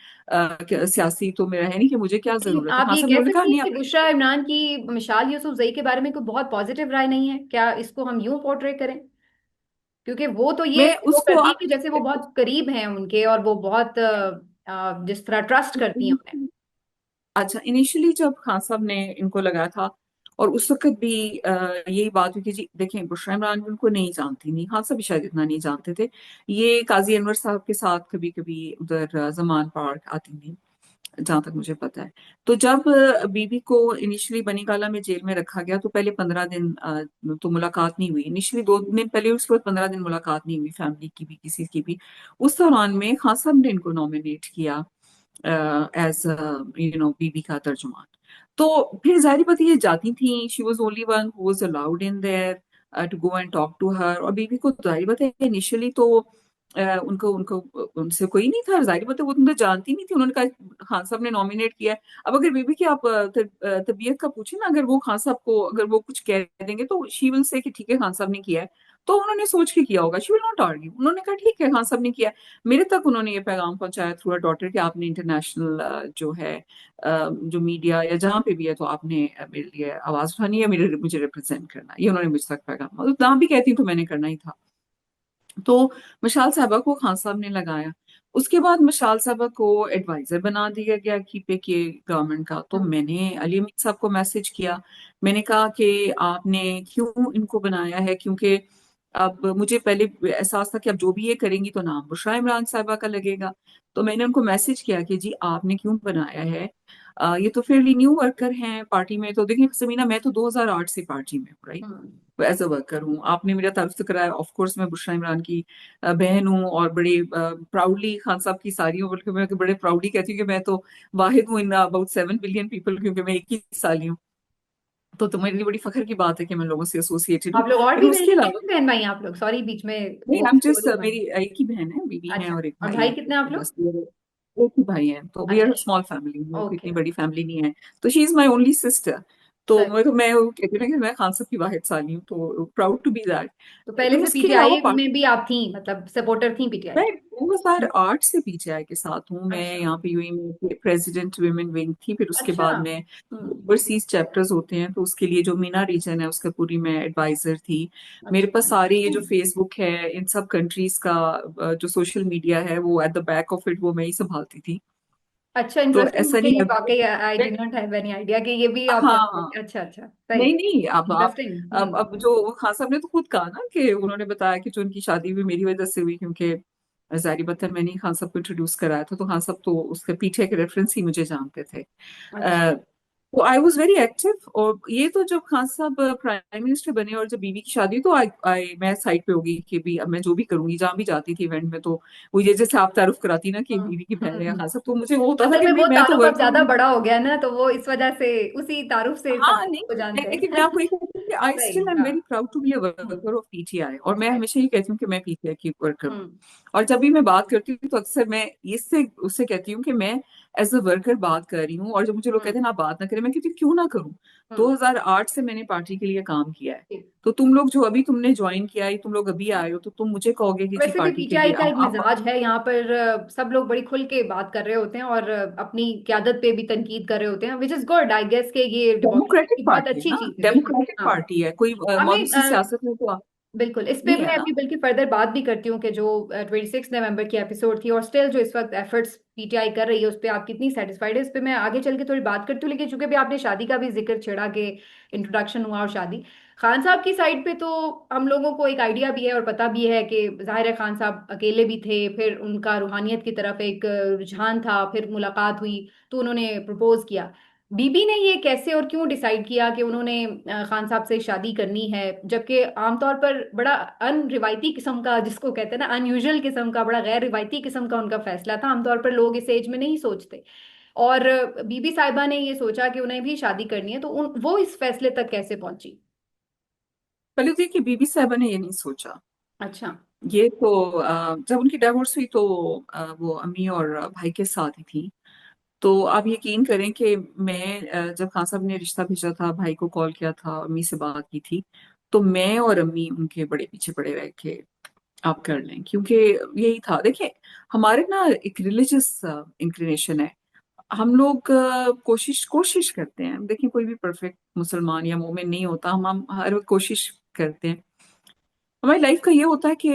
सियासी तो मेरा है नहीं कि मुझे क्या लेकिन जरूरत है। आप खान ये साहब ने कह उन्होंने कहा सकती हैं नहीं कि आप। बुशरा इमरान की मिसाल यूसुफजई के बारे में कोई बहुत पॉजिटिव राय नहीं है, क्या इसको हम यूं पोर्ट्रे करें? क्योंकि वो तो ये मैं वो उसको करती है आप, कि जैसे वो बहुत करीब हैं उनके, और वो बहुत जिस तरह ट्रस्ट करती हैं उन्हें। अच्छा, इनिशियली जब खान साहब ने इनको लगाया था, और उस वक्त भी यही बात हुई कि जी देखें बुशरा इमरान भी उनको नहीं जानती, नहीं खान साहब भी शायद इतना नहीं जानते थे। ये काजी अनवर साहब के साथ कभी कभी उधर जमान पार्क आती थी, जहां तक मुझे पता है। तो जब बीबी को इनिशियली बनीकाला में जेल में रखा गया, तो पहले 15 दिन तो मुलाकात नहीं हुई, इनिशियली 2 दिन पहले, उसके बाद 15 दिन मुलाकात नहीं हुई फैमिली की भी, किसी की भी। उस दौरान में खान साहब ने इनको नॉमिनेट किया एज बीबी का तर्जुमान। तो फिर जाहिर बात है, ये जाती थी, she was only one who was allowed in there to go and talk to her. और बीबी को जाहिर बात है इनिशियली तो उनको उनको उनसे कोई नहीं था, जाहिर बात है वो तो जानती नहीं थी। उन्होंने कहा खान साहब ने नॉमिनेट किया है। अब अगर बीबी की आप तबीयत का पूछे ना, अगर वो खान साहब को अगर वो कुछ कह देंगे, तो शी विल से कि ठीक है खान साहब ने किया है, तो उन्होंने सोच के किया होगा, शी विल नॉट आर्ग्यू। उन्होंने कहा ठीक है खान साहब ने किया है। मेरे तक उन्होंने ये पैगाम पहुंचाया थ्रू अ डॉटर कि आपने इंटरनेशनल जो है जो मीडिया या जहाँ पे भी है, तो आपने मेरे लिए आवाज उठानी है, मेरे मुझे रिप्रेजेंट करना है। ये उन्होंने मुझ तक पैगाम, मतलब ना भी कहती तो मैंने करना ही था। तो मशाल साहबा को खान साहब ने लगाया। उसके बाद मशाल साहबा को एडवाइजर बना दिया गया की पे के गवर्नमेंट का। तो हम्म मैंने अली अमीर साहब को मैसेज किया, मैंने कहा कि आपने क्यों इनको बनाया है, क्योंकि अब मुझे पहले एहसास था कि अब जो भी ये करेंगी तो नाम बुशरा इमरान साहिबा का लगेगा। तो मैंने उनको मैसेज किया कि जी आपने क्यों बनाया है, ये तो फेयरली न्यू वर्कर हैं पार्टी में। तो देखिए समीना, मैं तो 2008 से पार्टी में हूँ, right, hmm. As a worker हूँ। आपने मेरा तारुफ तो कराया, ऑफ कोर्स मैं बुशरा इमरान की बहन हूँ, और बड़ी प्राउडली खान साहब की सारी हूँ, बल्कि मैं बड़े प्राउडली कहती हूँ कि मैं तो वाहिद हूँ इन अबाउट 7 बिलियन पीपल, क्योंकि मैं 21 साल हूँ। तो मेरे लिए बड़ी फख्र की बात है कि मैं लोगों से एसोसिएटेड हूँ। आप लोग और भी लेकिन उसके मिलके अलावा कितने बहन भाई हैं आप लोग? सॉरी बीच में नहीं, वो हम बोल जस्ट दूं मैं। मेरी एक ही बहन है, बीबी है, अच्छा। और एक और भाई भाई है, कितने आप तो लोग? बस एक ही भाई है। तो वी अच्छा आर अच्छा। स्मॉल फैमिली, वो कोई ओके इतनी बड़ी ओके। फैमिली नहीं है। तो she is my only sister. तो सही। मैं वो कहती हूँ ना कि मैं खान साहब की वाहिद साली हूँ, तो प्राउड टू बी दैट। तो पहले लेकिन से उसके अलावा पीटीआई में भी आप थी, मतलब सपोर्टर थी पीटीआई मैं की? 2008 से पीजीआई के साथ हूँ। मैं अच्छा यहाँ पे यूएई में प्रेसिडेंट वुमेन विंग थी, फिर उसके अच्छा। बाद में ओवरसीज चैप्टर्स होते हैं, तो उसके लिए जो मीना रीजन है उसका पूरी मैं एडवाइजर थी। मेरे अच्छा पास सारे ये जो फेसबुक है इन सब कंट्रीज का जो सोशल मीडिया है, वो at the back of it वो मैं ही संभालती थी। अच्छा, तो इंटरेस्टिंग। ऐसा मुझे नहीं ये है वाकई I did not have any idea कि ये भी आप हाँ हाँ, करते। अच्छा अच्छा, सही। नहीं नहीं, अब आप इंटरेस्टिंग। अब जो खान साहब ने तो खुद कहा ना कि उन्होंने बताया कि जो उनकी शादी भी मेरी वजह से हुई, क्योंकि जारी बतन मैंने ही खान साहब को इंट्रोड्यूस कराया था, तो खान साहब तो उसके पीछे के रेफरेंस ही मुझे जानते थे। अच्छा। तो आई वॉज वेरी एक्टिव। और ये तो जब खान साहब प्राइम मिनिस्टर बने और जब बीवी की शादी हुई, तो आई मैं साइड पे होगी कि भी अब मैं जो भी करूंगी, जहां भी जाती थी इवेंट में, तो वो ये जैसे आप तारुफ कराती ना कि बीवी की बहन है खान साहब, तो मुझे वो होता था असल कि में भाई वो मैं तो तारुफ अब वर्कर ज्यादा हूँ। बड़ा हो गया ना, तो वो इस वजह से उसी तारुफ से सब हाँ नहीं, को जानते लेकिन मैं हैं। आपको ये कहती हूँ कि आई सही। स्टिल एम हाँ। Very proud to be a hmm. Worker of PTI, और मैं सही। हमेशा ये कहती हूँ कि मैं पीटीआई की वर्कर हूँ। हम्म और जब भी मैं बात करती हूँ, तो अक्सर मैं इससे उससे कहती हूँ कि मैं एज अ वर्कर बात कर रही हूँ। और जब मुझे लोग कहते हम्म हैं ना आप बात ना करें, मैं कहती हूँ क्यों ना करूँ। हम्म। 2008 से मैंने पार्टी के लिए काम किया है। ठीक। तो तुम लोग जो अभी तुमने ज्वाइन किया है, तुम लोग अभी आए हो, तो तुम मुझे कहोगे कि जी वैसे भी पार्टी के पीटीआई लिए का अब एक अब मिजाज है यहाँ पर, सब लोग बड़ी खुल के बात कर रहे होते हैं और अपनी क्यादत पे भी तनकीद कर रहे होते हैं, which is good I guess के ये डेमोक्रेसी डेमोक्रेटिक की बहुत पार्टी है अच्छी ना, चीज है जी। डेमोक्रेटिक हाँ। पार्टी है, कोई हमें मौलूसी सियासत में तो बिल्कुल इस पे नहीं है मैं ना। अभी बल्कि फर्दर बात भी करती हूँ कि जो 26 नवंबर की एपिसोड थी और स्टिल जो इस वक्त एफर्ट्स पीटीआई कर रही है, उस पर आप कितनी सेटिस्फाइड है, इस पे मैं आगे चल के थोड़ी बात करती हूँ। लेकिन चूंकि भी आपने शादी का भी जिक्र छेड़ा के इंट्रोडक्शन हुआ और शादी, खान साहब की साइड पे तो हम लोगों को एक आइडिया भी है और पता भी है कि जाहिर है खान साहब अकेले भी थे, फिर उनका रूहानियत की तरफ एक रुझान था, फिर मुलाकात हुई तो उन्होंने प्रपोज किया। बीबी ने ये कैसे और क्यों डिसाइड किया कि उन्होंने खान साहब से शादी करनी है, जबकि आमतौर पर बड़ा अनरिवायती किस्म का, जिसको कहते हैं ना अनयूजुअल किस्म का, बड़ा गैर रिवायती किस्म का उनका फैसला था। आमतौर पर लोग इस एज में नहीं सोचते। और बीबी साहिबा ने ये सोचा कि उन्हें भी शादी करनी है, तो वो इस फैसले तक कैसे पहुंची? पहले तो देखिए, बीबी साहबा ने ये नहीं सोचा। अच्छा। ये तो जब उनकी डाइवोर्स हुई तो वो अम्मी और भाई के साथ ही थी। तो आप यकीन करें कि मैं जब खान साहब ने रिश्ता भेजा था, भाई को कॉल किया था, अम्मी से बात की थी, तो मैं और अम्मी उनके बड़े पीछे पड़े रहे कि आप कर लें, क्योंकि यही था। देखिए, हमारे ना एक रिलीजियस इंक्लिनेशन है। हम लोग कोशिश कोशिश करते हैं। देखिए, कोई भी परफेक्ट मुसलमान या मोमिन नहीं होता। हम हर वक्त कोशिश करते हैं। हमारी लाइफ का ये होता है कि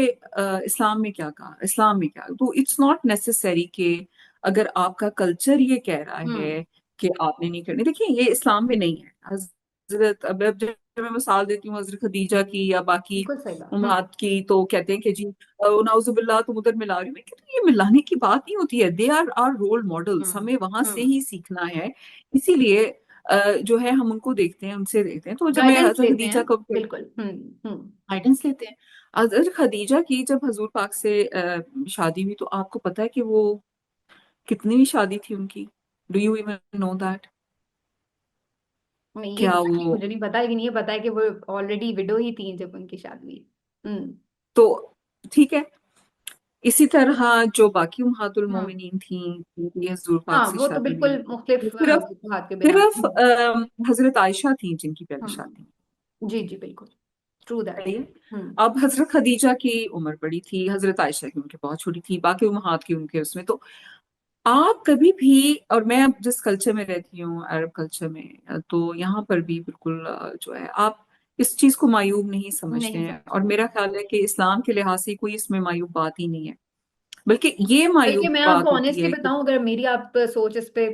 इस्लाम में क्या कहा, इस्लाम में क्या, तो इट्स नॉट नेसेसरी कि अगर आपका कल्चर ये कह रहा हम्म। है कि आपने नहीं करनी। देखिए, ये इस्लाम में नहीं है। हजरत, अब जब मैं मिसाल देती हूँ हजरत खदीजा की या बाकी बिल्कुल सही बात। उम्महात की, तो कहते हैं कि जी नाउजुबिल्लाह तुम उधर मिला रही हो। मैं कहती हूँ ये मिलाने की बात नहीं होती है। They are our role models, hmm. हमें वहां से हम्म। ही सीखना है। इसीलिए जो है हम उनको देखते हैं, उनसे देखते हैं। तो जब मैं गाइडेंस हजरत लेते हैं। खदीजा को बिल्कुल। हम्म। हम्म। गाइडेंस लेते हैं। अगर खदीजा की जब हजूर पाक से शादी हुई, तो आपको पता है कि वो कितनी शादी थी उनकी? Do you even know that? नहीं, ये क्या एग्जैक्टली वो, मुझे नहीं पता, लेकिन ये पता है कि वो ऑलरेडी विडो ही थी जब उनकी शादी हुई। हम्म। तो ठीक है। इसी तरह जो बाकी उम्महातुल हम्म। मोमिनीन थी, उनकी हजूर पाक हाँ, से वो तो शादी हुई, बिल्कुल वो मुख्तलिफ सिर्फ वजूहात के बिना। सिर्फ हजरत आयशा थी जिनकी पहले शादी हम्म। जी जी, बिल्कुल। True that. हुई है। हम्म। अब हजरत खदीजा की उम्र बड़ी थी, हजरत आयशा की उनके बहुत छोटी थी, बाकी उम्महात की उनके उसमें। तो आप कभी भी, और मैं अब जिस कल्चर में रहती हूँ, अरब कल्चर में, तो यहाँ पर भी बिल्कुल जो है, आप इस चीज को मायूब नहीं समझते नहीं हैं। और समझते। मेरा ख्याल है कि इस्लाम के लिहाज से कोई इसमें मायूब बात ही नहीं है, बल्कि ये बल्कि मायूब मैं आपको बात होती ऑनेस्टली है कि बताऊं, अगर मेरी आप सोच इस पे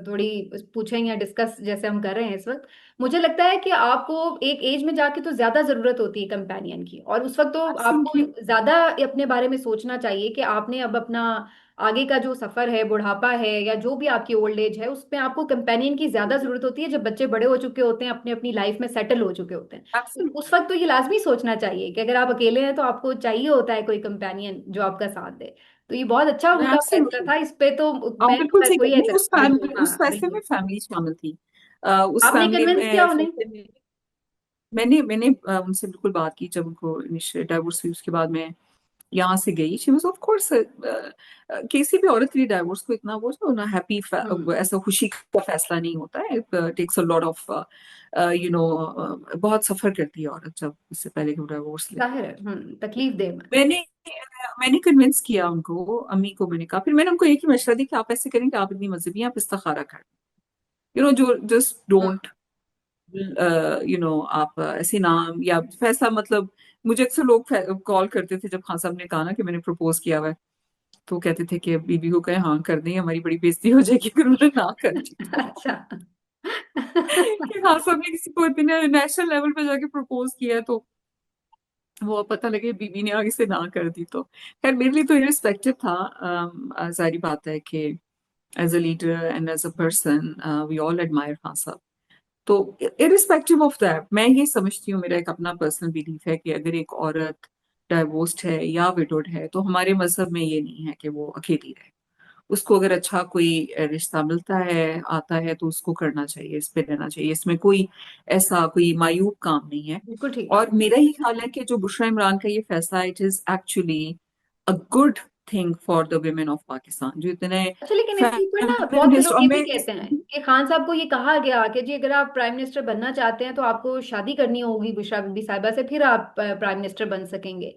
थोड़ी पूछें या डिस्कस जैसे हम कर रहे हैं इस वक्त, मुझे लगता है कि आपको एक एज में जाके तो ज्यादा जरूरत होती है कंपेनियन की, और उस वक्त तो आपको एब्सोल्युटली। ज्यादा अपने बारे में सोचना चाहिए कि आपने अब अपना आगे का जो सफर है, बुढ़ापा है या जो भी आपकी ओल्ड एज है, उसमें आपको कंपेनियन की ज्यादा जरूरत होती है, जब बच्चे बड़े हो चुके होते हैं, अपने अपनी लाइफ में सेटल हो चुके होते हैं। तो एब्सोल्युटली। उस वक्त तो ये लाजमी सोचना चाहिए कि अगर आप अकेले हैं तो आपको चाहिए होता है कोई कंपेनियन जो आपका साथ दे। तो ये बहुत अच्छा उनका फैसला एब्सोल्युटली। था, इस पे तो आप मैं बिल्कुल सही कोई नहीं, एतराज, बिल्कुल उस हाँ फैसले में बिल्कुल। फैमिली शामिल थी। उस आपने फैमिली कन्विंस किया में उन्हें? फैसले में मैंने उनसे बिल्कुल बात की। जब उनको डाइवोर्स हुई, उसके बाद मैं यहाँ से गई। शी वाज ऑफ कोर्स, किसी भी औरत के लिए डाइवोर्स को इतना वो जो ना हैप्पी, हम्म। ऐसा खुशी का फैसला नहीं होता है। Takes a lot of you know, बहुत सफर करती है औरत जब इससे पहले कि वो डाइवोर्स ले। जाहिर है। तकलीफ दे में। मैंने मैंने कन्विंस किया उनको, अम्मी को मैंने कहा। फिर मैंने उनको एक ही मशवरा दिया कि आप ऐसे करें कि आप इतनी मजहबी हैं, आप इस्तिखारा करें। जो जस्ट डोंट, आप ऐसे नाम या फैसला, मतलब मुझे अक्सर लोग कॉल करते थे जब खान साहब ने कहा ना कि मैंने प्रपोज किया हुआ है, तो कहते थे कि बीबी को कहे हाँ कर दें, हमारी बड़ी बेइज्जती हो जाएगी अगर उन्होंने ना कर दी तो। अच्छा। कि खान साहब ने किसी को इतने नेशनल लेवल पे जाके प्रपोज किया है, तो वो अब पता लगे बीबी ने आगे से ना कर दी तो। खैर, मेरे लिए तो इरिस्पेक्टिव था। जाहिर बात है कि as a leader and as a person we all admire Khan साहब। तो इरिस्पेक्टिव ऑफ दैट, मैं ये समझती हूँ, मेरा एक अपना पर्सनल बिलीफ है कि अगर एक औरत डाइवोर्स्ड है या विडोड है, तो हमारे मजहब में ये नहीं है कि वो अकेली रहे। उसको अगर अच्छा कोई रिश्ता मिलता है, आता है, तो उसको करना चाहिए, इस पे रहना चाहिए। इसमें कोई ऐसा कोई मायूब काम नहीं है। बिल्कुल ठीक है। और मेरा ही ख्याल है कि जो बुशरा इमरान का ये फैसला, it is actually a good thing for the women of Pakistan, जो इतने अच्छा, लेकिन इसके ऊपर ना बहुत से फेमिनिस्ट। लोग और ये भी मैं कहते हैं कि खान साहब को ये कहा गया कि जी अगर आप प्राइम मिनिस्टर बनना चाहते हैं तो आपको शादी करनी होगी बुशरा बीबी साहिबा से, फिर आप प्राइम मिनिस्टर बन सकेंगे।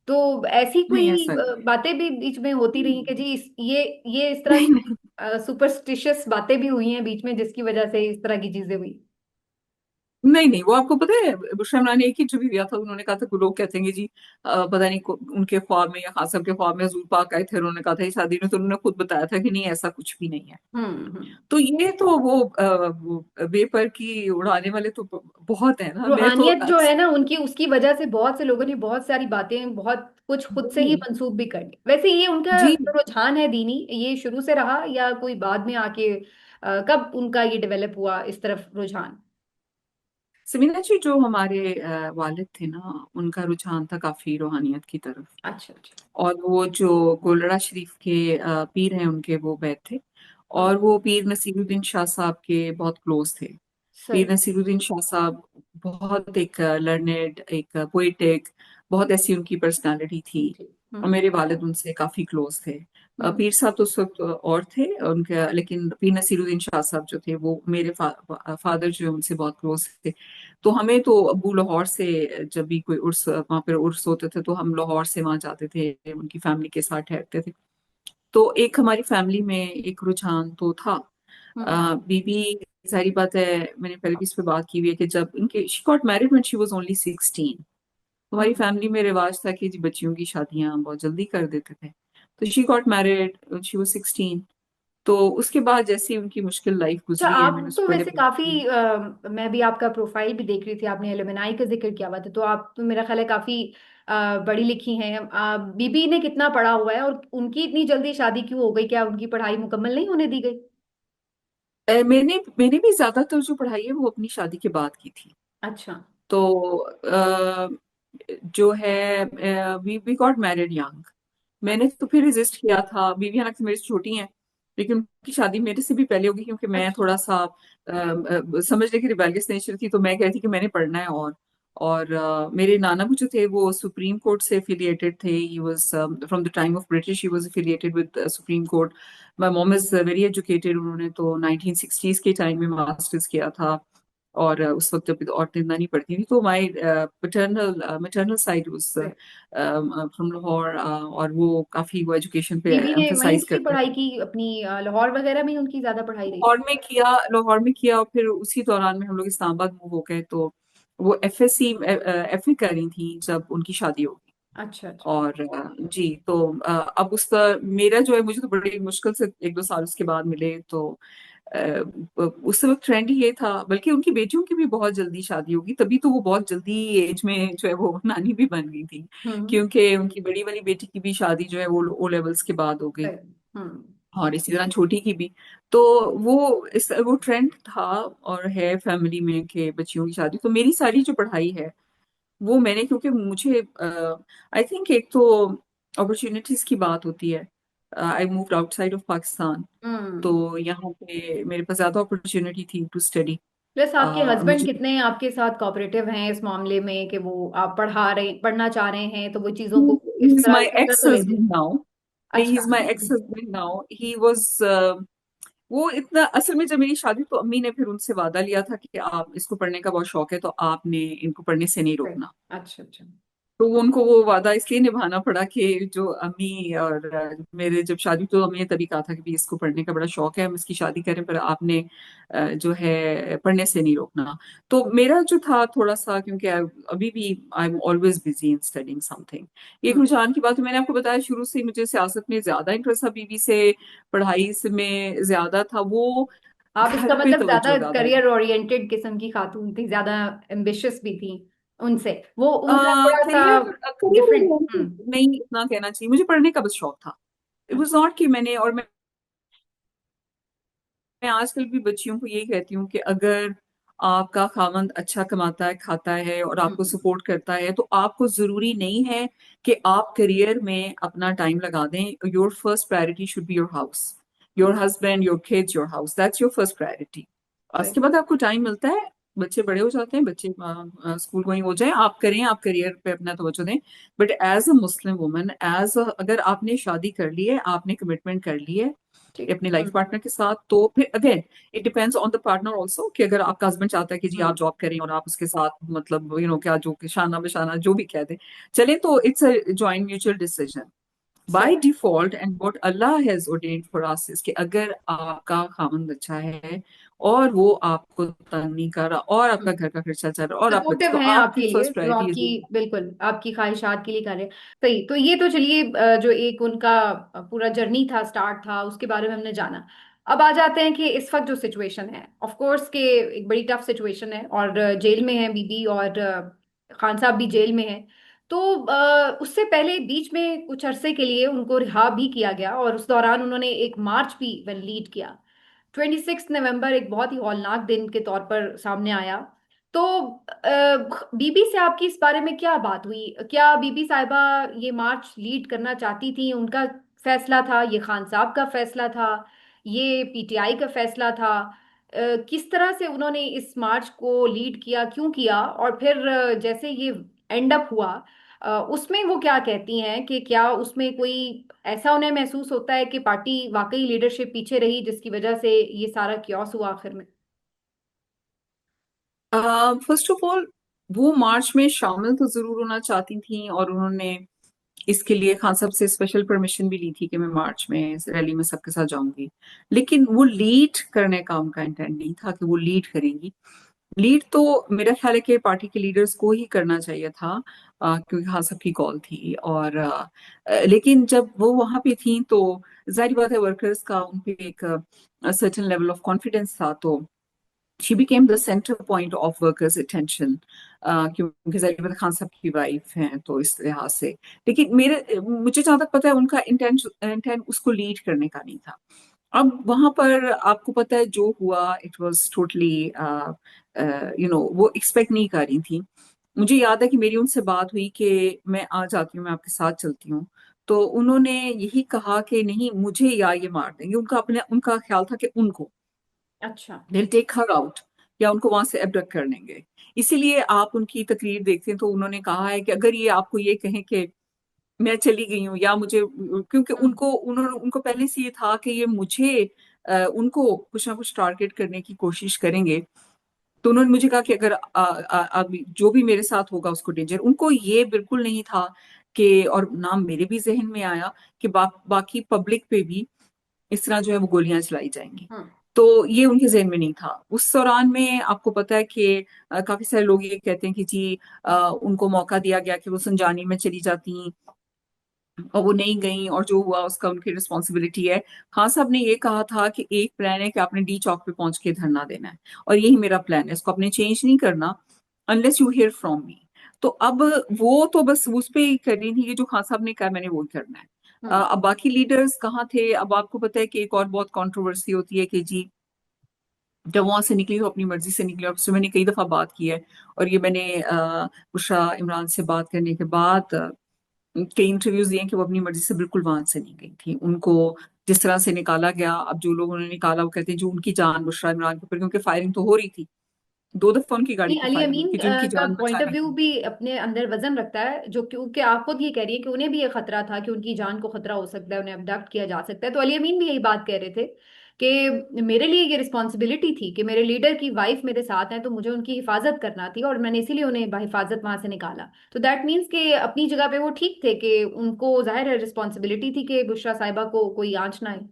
तो ऐसी नहीं, कोई ऐसा नहीं है। बातें भी बीच में होती रही कि जी ये इस तरह नहीं, की नहीं, सुपरस्टिशियस बातें भी हुई हैं बीच में, जिसकी वजह से इस तरह की चीजें हुई। नहीं, नहीं, वो आपको पता है, बुशरा इमरान ने एक ही इंटरव्यू दिया था। उन्होंने कहा था कि लोग कहते हैं कि जी पता नहीं उनके ख्वाब में या खान साहब के ख्वाब में हजूर पाक आए थे, उन्होंने कहा था ये शादी में, तो उन्होंने खुद बताया था कि नहीं, ऐसा कुछ भी नहीं है। हम्म। तो ये तो वो बेपर की उड़ाने वाले तो बहुत है ना। मैं तो रूहानियत जो है ना उनकी, उसकी वजह से बहुत से लोगों ने बहुत सारी बातें, बहुत कुछ खुद से ही जी, मंसूब भी कर ली। वैसे ये उनका जी, जो रुझान है दीनी, ये शुरू से रहा या कोई बाद में आके कब उनका ये डेवलप हुआ इस तरफ रुझान? समीना जी, जो हमारे वालिद थे ना, उनका रुझान था काफी रूहानियत की तरफ। अच्छा अच्छा। और वो जो गोलड़ा शरीफ के पीर हैं, उनके वो बैत थे। हाँ। और वो पीर नसीरुद्दीन शाह साहब के बहुत क्लोज थे। सही। पीर नसीरुद्दीन शाह साहब बहुत एक लर्नेड, एक पोइटिक, बहुत ऐसी उनकी पर्सनालिटी थी। जी। और मेरे वालिद उनसे काफी क्लोज थे। हम्म। पीर साहब तो उस वक्त और थे उनके, लेकिन पीर नसीरुद्दीन शाह साहब जो थे वो मेरे फादर जो है उनसे बहुत क्लोज थे। तो हमें तो अबू लाहौर से, जब भी कोई उर्स वहाँ पर उर्स होते थे तो हम लाहौर से वहाँ जाते थे, उनकी फैमिली के साथ ठहरते थे। तो एक हमारी फैमिली में एक रुझान तो था। हम्म। बीबी, सारी बात है, मैंने पहले भी इस पे बात की हुई है कि जब इनके she got married when she was only 16। हमारी हम्म। फैमिली में रिवाज था कि जी बच्चियों की शादियां बहुत जल्दी कर देते थे। तो she got married she was 16। तो उसके बाद जैसे ही उनकी मुश्किल लाइफ अच्छा, गुजरी है, मैंने आप उस तो पर पहले वैसे बात काफी की। मैं भी आपका प्रोफाइल भी देख रही थी, आपने एलुमनाई का जिक्र किया हुआ था, तो आप तो मेरा ख्याल है काफी पढ़ी लिखी हैं। बीबी ने कितना पढ़ा हुआ है और उनकी इतनी जल्दी शादी क्यों हो गई? क्या उनकी पढ़ाई मुकम्मल नहीं होने दी गई? मैंने मैंने भी ज्यादातर जो पढ़ाई है वो अपनी शादी के बाद की थी। अच्छा। तो जो है वी गॉट मैरिड यंग। मैंने तो फिर रेजिस्ट किया था। बीवी हालांकि मेरी से छोटी हैं, लेकिन उनकी शादी मेरे से भी पहले होगी, क्योंकि मैं अच्छा। थोड़ा सा समझ ले कि रिबेलियस नेचर थी, तो मैं कह रही थी कि मैंने पढ़ना है। और मेरे नाना भी जो थे वो सुप्रीम कोर्ट से एफिलिएटेड थे। He was from the time of British he was affiliated with supreme court. My mom is very educated. उन्होंने तो 1960s के टाइम में मास्टर्स किया था। और उस वक्त जब औरतें इतना नहीं पढ़ती थी, तो माई पैटर्नल मैटरनल साइड वाज सही। फ्रॉम लाहौर। और वो काफी वो एजुकेशन पे बीबी ने वहीं एम्फसाइज से करते पढ़ाई थे। की अपनी, लाहौर वगैरह में उनकी ज्यादा पढ़ाई रही? लाहौर में किया और फिर उसी दौरान में हम लोग इस्लामाबाद मूव हो गए। तो वो एफ ए कर रही थी जब उनकी शादी हो गई। अच्छा अच्छा। और जी, तो अब उसका मेरा जो है, मुझे तो बड़ी मुश्किल से 1-2 साल उसके बाद मिले। तो उस वक्त ट्रेंड ये था, बल्कि उनकी बेटियों की भी बहुत जल्दी शादी होगी, तभी तो वो बहुत जल्दी एज में जो है वो नानी भी बन गई थी। हम्म। क्योंकि उनकी बड़ी वाली बेटी की भी शादी जो है वो ओ लेवल्स के बाद हो गई। सही। हम्म। और इसी तरह छोटी की भी। तो वो ट्रेंड था और है फैमिली में कि बच्चियों की शादी। तो मेरी सारी जो पढ़ाई है वो मैंने, क्योंकि मुझे आई थिंक एक तो अपॉर्चुनिटीज की बात होती है। I moved outside of Pakistan. Hmm. तो यहाँ पे मेरे पास ज्यादा अपॉर्चुनिटी थी टू स्टडी। प्लस आपके हस्बैंड मुझे कितने आपके साथ कोऑपरेटिव हैं इस मामले में कि वो आप पढ़ना चाह रहे हैं तो वो चीजों को ही इस इज तरह माई सीरियस एक्स तो लेते हैं? Husband now. नहीं, ही अच्छा। Is my ex husband now. He was वो इतना, असल में जब मेरी शादी, तो अम्मी ने फिर उनसे वादा लिया था कि आप, इसको पढ़ने का बहुत शौक है तो आपने इनको पढ़ने से नहीं सही। रोकना। अच्छा अच्छा। तो उनको वो वादा इसलिए निभाना पड़ा कि जो अम्मी और मेरे जब शादी, तो अम्मी ने तभी कहा था कि भी इसको पढ़ने का बड़ा शौक है, हम इसकी शादी करें, पर आपने जो है पढ़ने से नहीं रोकना। तो मेरा जो था थोड़ा सा, क्योंकि अभी भी I am always busy in studying something. एक हम्म। रुझान की बात है, मैंने आपको बताया शुरू से ही मुझे सियासत में ज्यादा इंटरेस्ट था, बीबी से पढ़ाई से में ज्यादा था। वो आप इसका घर पे मतलब ज्यादा तवज्जो ज्यादा नहीं। करियर ओरिएंटेड किस्म की खातून थी, ज्यादा एम्बिशियस भी थी उनसे, वो उनका थोड़ा सा करियर करियर डिफरेंट। ओरिएंटेड हम्म। नहीं, इतना कहना चाहिए, मुझे पढ़ने का बस शौक था। इट वाज अच्छा। नॉट कि मैंने, और मैं आजकल भी बच्चियों को यही कहती हूँ कि अगर आपका खामंद अच्छा कमाता है, खाता है और आपको हम्म। सपोर्ट करता है, तो आपको जरूरी नहीं है कि आप करियर में अपना टाइम लगा दें। Your first priority should be your house, your husband, your kids, your house, that's your first priority. सही। उसके बाद आपको टाइम मिलता है, बच्चे बड़े हो जाते हैं, बच्चे स्कूल गोइंग हो जाए, आप करें, आप करियर पे अपना तवज्जो दें। But as a Muslim woman, अगर आपने शादी कर ली है, आपने कमिटमेंट कर ली है ठीक। अपने लाइफ पार्टनर के साथ, तो फिर again it depends on the partner also, कि अगर आपका हस्बैंड चाहता है कि जी आप हम्म। जॉब करें और आप उसके साथ, मतलब क्या जो कि शाना बशाना जो भी कह दे चले, तो it's a joint mutual decision सही। By default. And what Allah has ordained for us is कि अगर आपका खामंद अच्छा है और वो आपको तंग नहीं कर रहा और आपका घर का खर्चा चल रहा है और आप बच्चे, सपोर्टिव तो हैं आपकी आपके लिए, फर्स्ट जो प्रायोरिटी आपकी इज। बिल्कुल आपकी ख्वाहिशात के लिए कर रहे हैं। सही। तो ये तो चलिए, जो एक उनका पूरा जर्नी था, स्टार्ट था, उसके बारे में हमने जाना। अब आ जाते हैं कि इस वक्त जो सिचुएशन है, ऑफ कोर्स के एक बड़ी टफ सिचुएशन है, और जेल में है बीबी, और खान साहब भी जेल में है। तो उससे पहले बीच में कुछ अरसे के लिए उनको रिहा भी किया गया, और उस दौरान उन्होंने एक मार्च भी लीड किया। 26 नवंबर एक बहुत ही हौलनाक दिन के तौर पर सामने आया। तो बीबी से आपकी इस बारे में क्या बात हुई? क्या बीबी साहिबा ये मार्च लीड करना चाहती थी? उनका फैसला था, ये खान साहब का फैसला था, ये पीटीआई का फैसला था? किस तरह से उन्होंने इस मार्च को लीड किया, क्यों किया? और फिर जैसे ये एंड अप हुआ, उसमें वो क्या कहती हैं कि क्या उसमें कोई ऐसा उन्हें महसूस होता है कि पार्टी वाकई लीडरशिप पीछे रही जिसकी वजह से ये सारा क्योस हुआ आखिर में? फर्स्ट ऑफ ऑल, वो मार्च में शामिल तो जरूर होना चाहती थी, और उन्होंने इसके लिए खान साहब से स्पेशल परमिशन भी ली थी कि मैं मार्च में इस रैली में सबके साथ जाऊंगी। लेकिन वो लीड करने का उनका इंटेंट नहीं था कि वो लीड करेंगी। लीड तो मेरा ख्याल है कि पार्टी के लीडर्स को ही करना चाहिए था, क्योंकि खान साहब की कॉल थी। और लेकिन जब वो वहां पे थी तो जाहिर बात है वर्कर्स का उन पे एक सर्टेन लेवल ऑफ कॉन्फिडेंस था, तो she became the center point of workers' attention, क्योंकि जरीब खान साहब की वाइफ हैं, तो इस लिहाज से। लेकिन मुझे जहां तक पता है उनका इंटेंट उसको लीड करने का नहीं था। अब वहां पर आपको पता है जो हुआ, इट वाज टोटली वो एक्सपेक्ट नहीं कर रही थी। मुझे याद है कि मेरी उनसे बात हुई कि मैं आ जाती हूँ, मैं आपके साथ चलती हूँ। तो उन्होंने यही कहा कि नहीं, मुझे या ये मार देंगे। उनका ख्याल था कि उनको अच्छा। they'll टेक हर आउट, या उनको वहां से एबडक्ट कर लेंगे। इसीलिए आप उनकी तकरीर देखते हैं तो उन्होंने कहा है कि अगर ये आपको ये कहें कि मैं चली गई हूँ या मुझे, क्योंकि हम्म। उनको पहले से ये था कि ये मुझे उनको कुछ ना कुछ टारगेट करने की कोशिश करेंगे। तो उन्होंने मुझे कहा कि अगर अभी जो भी मेरे साथ होगा उसको डेंजर। उनको ये बिल्कुल नहीं था कि, और नाम मेरे भी जहन में आया कि बाकी पब्लिक पे भी इस तरह जो है वो गोलियां चलाई जाएंगी। हम्म। तो ये उनके जहन में नहीं था। उस दौरान में आपको पता है कि काफी सारे लोग ये कहते हैं कि जी उनको मौका दिया गया कि वो संजानी में चली जाती, और वो नहीं गई, और जो हुआ उसका उनकी रिस्पॉन्सिबिलिटी है। खान साहब ने ये कहा था कि एक प्लान है कि आपने डी चौक पे पहुंच के धरना देना है, और यही मेरा प्लान है, इसको आपने चेंज नहीं करना unless you here from me. तो अब वो तो बस उस पे ही करनी थी कि जो खान साहब ने कहा मैंने वो ही करना है। हम्म। अब बाकी लीडर्स कहाँ थे? अब आपको पता है कि एक और बहुत कंट्रोवर्सी होती है कि जी जब वहां से निकली तो अपनी मर्जी से निकली। और उससे मैंने कई दफा बात की है, और ये मैंने बुशरा इमरान से बात करने के बाद कई इंटरव्यूज दिए हैं कि वो अपनी मर्जी से बिल्कुल वहां से नहीं गई थी। उनको जिस तरह से निकाला गया, अब जो लोग उन्होंने निकाला वो कहते हैं जो उनकी जान बुशरा इमरान के ऊपर, क्योंकि फायरिंग तो हो रही थी, 2 दफा उनकी गाड़ी नहीं, पे अली फायरिंग हुई अमीन कि जो उनकी का जान पॉइंट ऑफ बचाने व्यू की। भी अपने अंदर वजन रखता है, जो क्योंकि आप खुद ये कह रही है कि उन्हें भी ये खतरा था कि उनकी जान को खतरा हो सकता है, उन्हें अबडक्ट किया जा सकता है। तो अली अमीन भी यही बात कह रहे थे कि मेरे लिए ये रिस्पॉन्सिबिलिटी थी कि मेरे लीडर की वाइफ मेरे साथ है, तो मुझे उनकी हिफाजत करना थी, और मैंने इसीलिए उन्हें बाहिफाजत वहां से निकाला। तो दैट मीन्स कि अपनी जगह पे वो ठीक थे, कि उनको जाहिर है रिस्पॉन्सिबिलिटी थी कि बुशरा साहिबा को कोई आंच ना आए।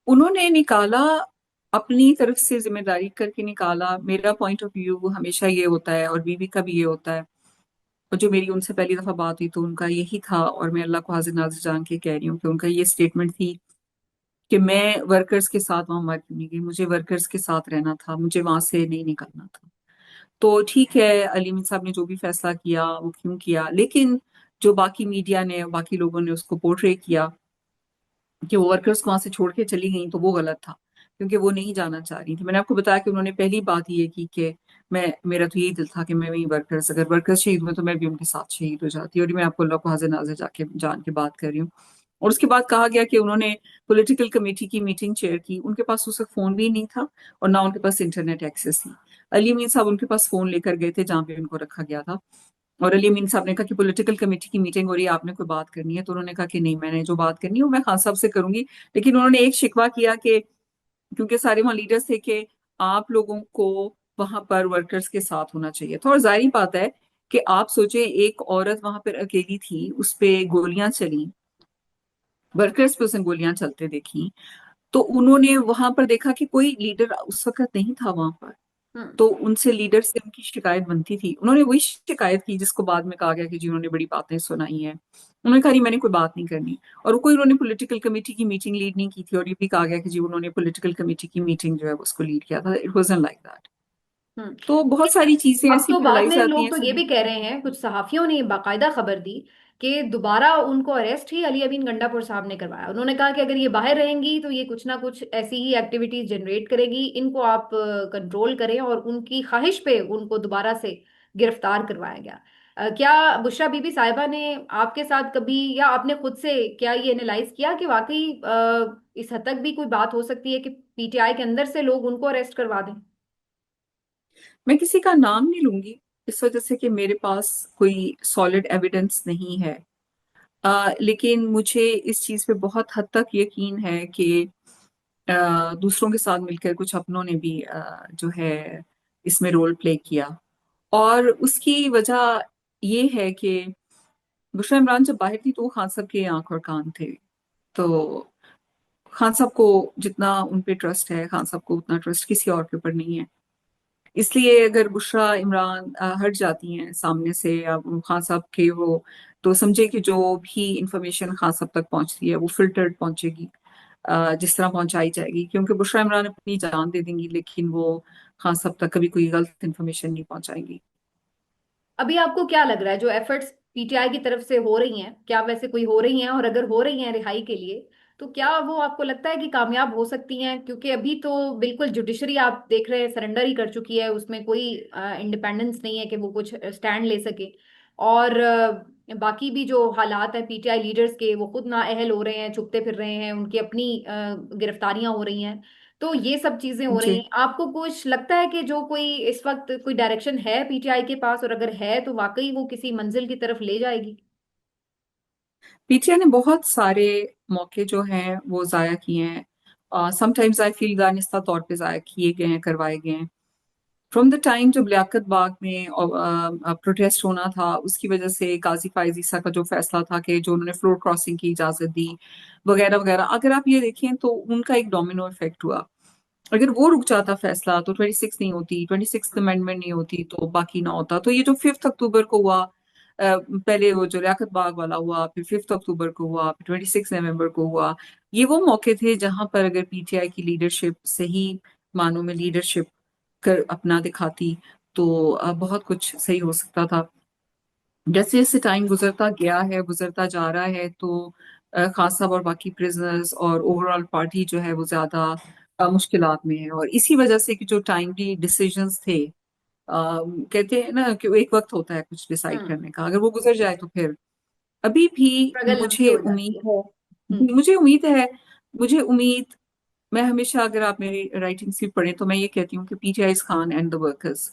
उन्होंने निकाला, अपनी तरफ से जिम्मेदारी करके निकाला। मेरा पॉइंट ऑफ व्यू हमेशा ये होता है, और बीवी का भी ये होता है, और जो मेरी उनसे पहली दफा बात हुई तो उनका यही था, और मैं अल्लाह को हाजिर नाजिर जान के कह रही हूँ कि उनका ये स्टेटमेंट थी कि मैं वर्कर्स के साथ वहां मर क्यों नहीं गई, मुझे वर्कर्स के साथ रहना था, मुझे वहां से नहीं निकलना था। तो ठीक है, अली मीर साहब ने जो भी फैसला किया वो क्यों किया, लेकिन जो बाकी मीडिया ने, बाकी लोगों ने उसको पोर्ट्रे किया कि वो वर्कर्स को वहां से छोड़ के चली गई, तो वो गलत था, क्योंकि वो नहीं जाना चाह रही थी। मैंने आपको बताया कि उन्होंने पहली बात ये की कि मेरा तो यही दिल था कि मैं वही वर्कर्स, अगर वर्कर्स शहीद हुए तो मैं भी उनके साथ शहीद हो जाती। और ये मैं आपको अल्लाह को हाजिर नाजिर जाके जान के बात कर रही हूँ। और उसके बाद कहा गया कि उन्होंने पॉलिटिकल कमेटी की मीटिंग चेयर की, उनके पास उस वक्त फोन भी नहीं था, और ना उनके पास इंटरनेट एक्सेस थी। अली अमीन साहब उनके पास फोन लेकर गए थे जहां पे उनको रखा गया था, और अली अमीन साहब ने कहा कि पॉलिटिकल कमेटी की मीटिंग हो रही है, आपने कोई बात करनी है? तो उन्होंने कहा कि नहीं, मैंने जो बात करनी है वो मैं खान साहब से करूंगी। लेकिन उन्होंने एक शिकवा किया कि क्योंकि सारे वहां लीडर्स थे कि आप लोगों को वहां पर वर्कर्स के साथ होना चाहिए था। और जाहिर बात है कि आप सोचे एक औरत वहां पर अकेली थी, उस पे गोलियां चली, वर्कर्स पे उसने गोलियां चलते देखी, तो उन्होंने वहां पर देखा कि कोई लीडर उस वक्त नहीं था वहां पर। हम्म। तो उनसे लीडर से उनकी शिकायत बनती थी, उन्होंने वही शिकायत की जिसको बाद में कहा गया कि जी उन्होंने बड़ी बातें सुनाई हैं। उन्होंने कहा नहीं, मैंने कोई बात नहीं करनी। और कोई उन्होंने पॉलिटिकल कमेटी की मीटिंग लीड नहीं की थी, और ये भी कहा गया कि जी उन्होंने पॉलिटिकल कमेटी की मीटिंग जो है उसको लीड किया था। It wasn't like that. Hmm. तो बहुत लेकिन सारी चीजें अब ऐसी तो बाद फैलाई में जाती लोग हैं तो ये भी सुनने कह को। रहे हैं, कुछ सहाफियों ने बाकायदा खबर दी कि दोबारा उनको अरेस्ट ही अली अमीन गंडापुर साहब ने करवाया। उन्होंने कहा कि अगर ये बाहर रहेंगी तो ये कुछ ना कुछ ऐसी ही एक्टिविटीज जनरेट करेगी, इनको आप कंट्रोल करें, और उनकी ख्वाहिश पे उनको दोबारा से गिरफ्तार करवाया गया। क्या बुशरा बीबी साहिबा ने आपके साथ कभी, या आपने खुद से क्या ये एनालाइज किया कि वाकई इस हद तक भी कोई बात हो सकती है कि पीटीआई के अंदर से लोग उनको अरेस्ट करवा दें? मैं किसी का नाम नहीं लूंगी, इस वजह से कि मेरे पास कोई सॉलिड एविडेंस नहीं है। लेकिन मुझे इस चीज पे बहुत हद तक यकीन है कि दूसरों के साथ मिलकर कुछ अपनों ने भी जो है इसमें रोल प्ले किया। और उसकी वजह ये है कि बुशरा इमरान जब बाहर थी तो वो खान साहब के आंख और कान थे। तो खान साहब को जितना उन पे ट्रस्ट है, खान साहब को उतना ट्रस्ट किसी और के ऊपर नहीं है। इसलिए अगर बुशरा इमरान हट जाती हैं सामने से या वो खान साहब के वो, तो समझे कि जो भी इंफॉर्मेशन खान साहब तक पहुंचती है वो फिल्टर्ड पहुंचेगी, जिस तरह पहुंचाई जाएगी, क्योंकि बुशरा इमरान अपनी जान दे देंगी लेकिन वो खान साहब तक कभी कोई गलत इंफॉर्मेशन नहीं पहुंचाएंगी। अभी आपको क्या लग रहा है, जो एफर्ट्स पीटीआई की तरफ से हो रही हैं, क्या वैसे कोई हो रही हैं? और अगर हो रही हैं रिहाई के लिए, तो क्या वो आपको लगता है कि कामयाब हो सकती हैं? क्योंकि अभी तो बिल्कुल जुडिशरी आप देख रहे हैं सरेंडर ही कर चुकी है, उसमें कोई इंडिपेंडेंस नहीं है कि वो कुछ स्टैंड ले सके। और बाकी भी जो हालात हैं पीटीआई लीडर्स के, वो खुद नाअहल हो रहे हैं, छुपते फिर रहे हैं, उनकी अपनी गिरफ्तारियां हो रही हैं। तो ये सब चीजें हो रही जी। हैं। आपको कुछ लगता है कि जो कोई इस वक्त कोई डायरेक्शन है पीटीआई के पास, और अगर है तो वाकई वो किसी मंजिल की तरफ ले जाएगी? पीटीआई ने बहुत सारे मौके जो हैं वो जाया किए हैं। समटाइम्स आई फील दानिस्ता तौर पे जाया किए गए हैं, करवाए गए हैं। फ्रॉम द टाइम जब लियाकत बाग में प्रोटेस्ट होना था, उसकी वजह से काजी फायज ईसा का जो फैसला था कि जो उन्होंने फ्लोर क्रॉसिंग की इजाजत दी वगैरह वगैरह, अगर आप ये देखें तो उनका एक डोमिनो इफेक्ट हुआ। अगर वो रुक जाता फैसला तो 26 नहीं होती, 26th हम्म। अमेंडमेंट नहीं होती, तो बाकी ना होता। तो ये जो 5 अक्टूबर को हुआ, पहले वो जो लियाकत बाग वाला हुआ, फिर 5 अक्टूबर को हुआ, फिर 26 नवंबर को हुआ, ये वो मौके थे जहां पर अगर पीटीआई की लीडरशिप सही मानों में लीडरशिप कर अपना दिखाती तो बहुत कुछ सही हो सकता था। जैसे जैसे टाइम गुजरता गया है, गुजरता जा रहा है, तो खान साहब और बाकी प्रिजनर्स और ओवरऑल पार्टी जो है वो ज्यादा मुश्किलात में है। और इसी वजह से कि जो टाइमली डिसीजंस थे, कहते हैं ना कि वो एक वक्त होता है कुछ डिसाइड हम्म। करने का, अगर वो गुजर जाए तो फिर अभी भी स्ट्रगल लंबी मुझे हो जाती उम्मीद है। है। हम्म। मुझे उम्मीद है, मुझे उम्मीद, मैं हमेशा अगर आप मेरी राइटिंग्स भी पढ़ें तो मैं ये कहती हूँ कि PTI is Khan and the workers.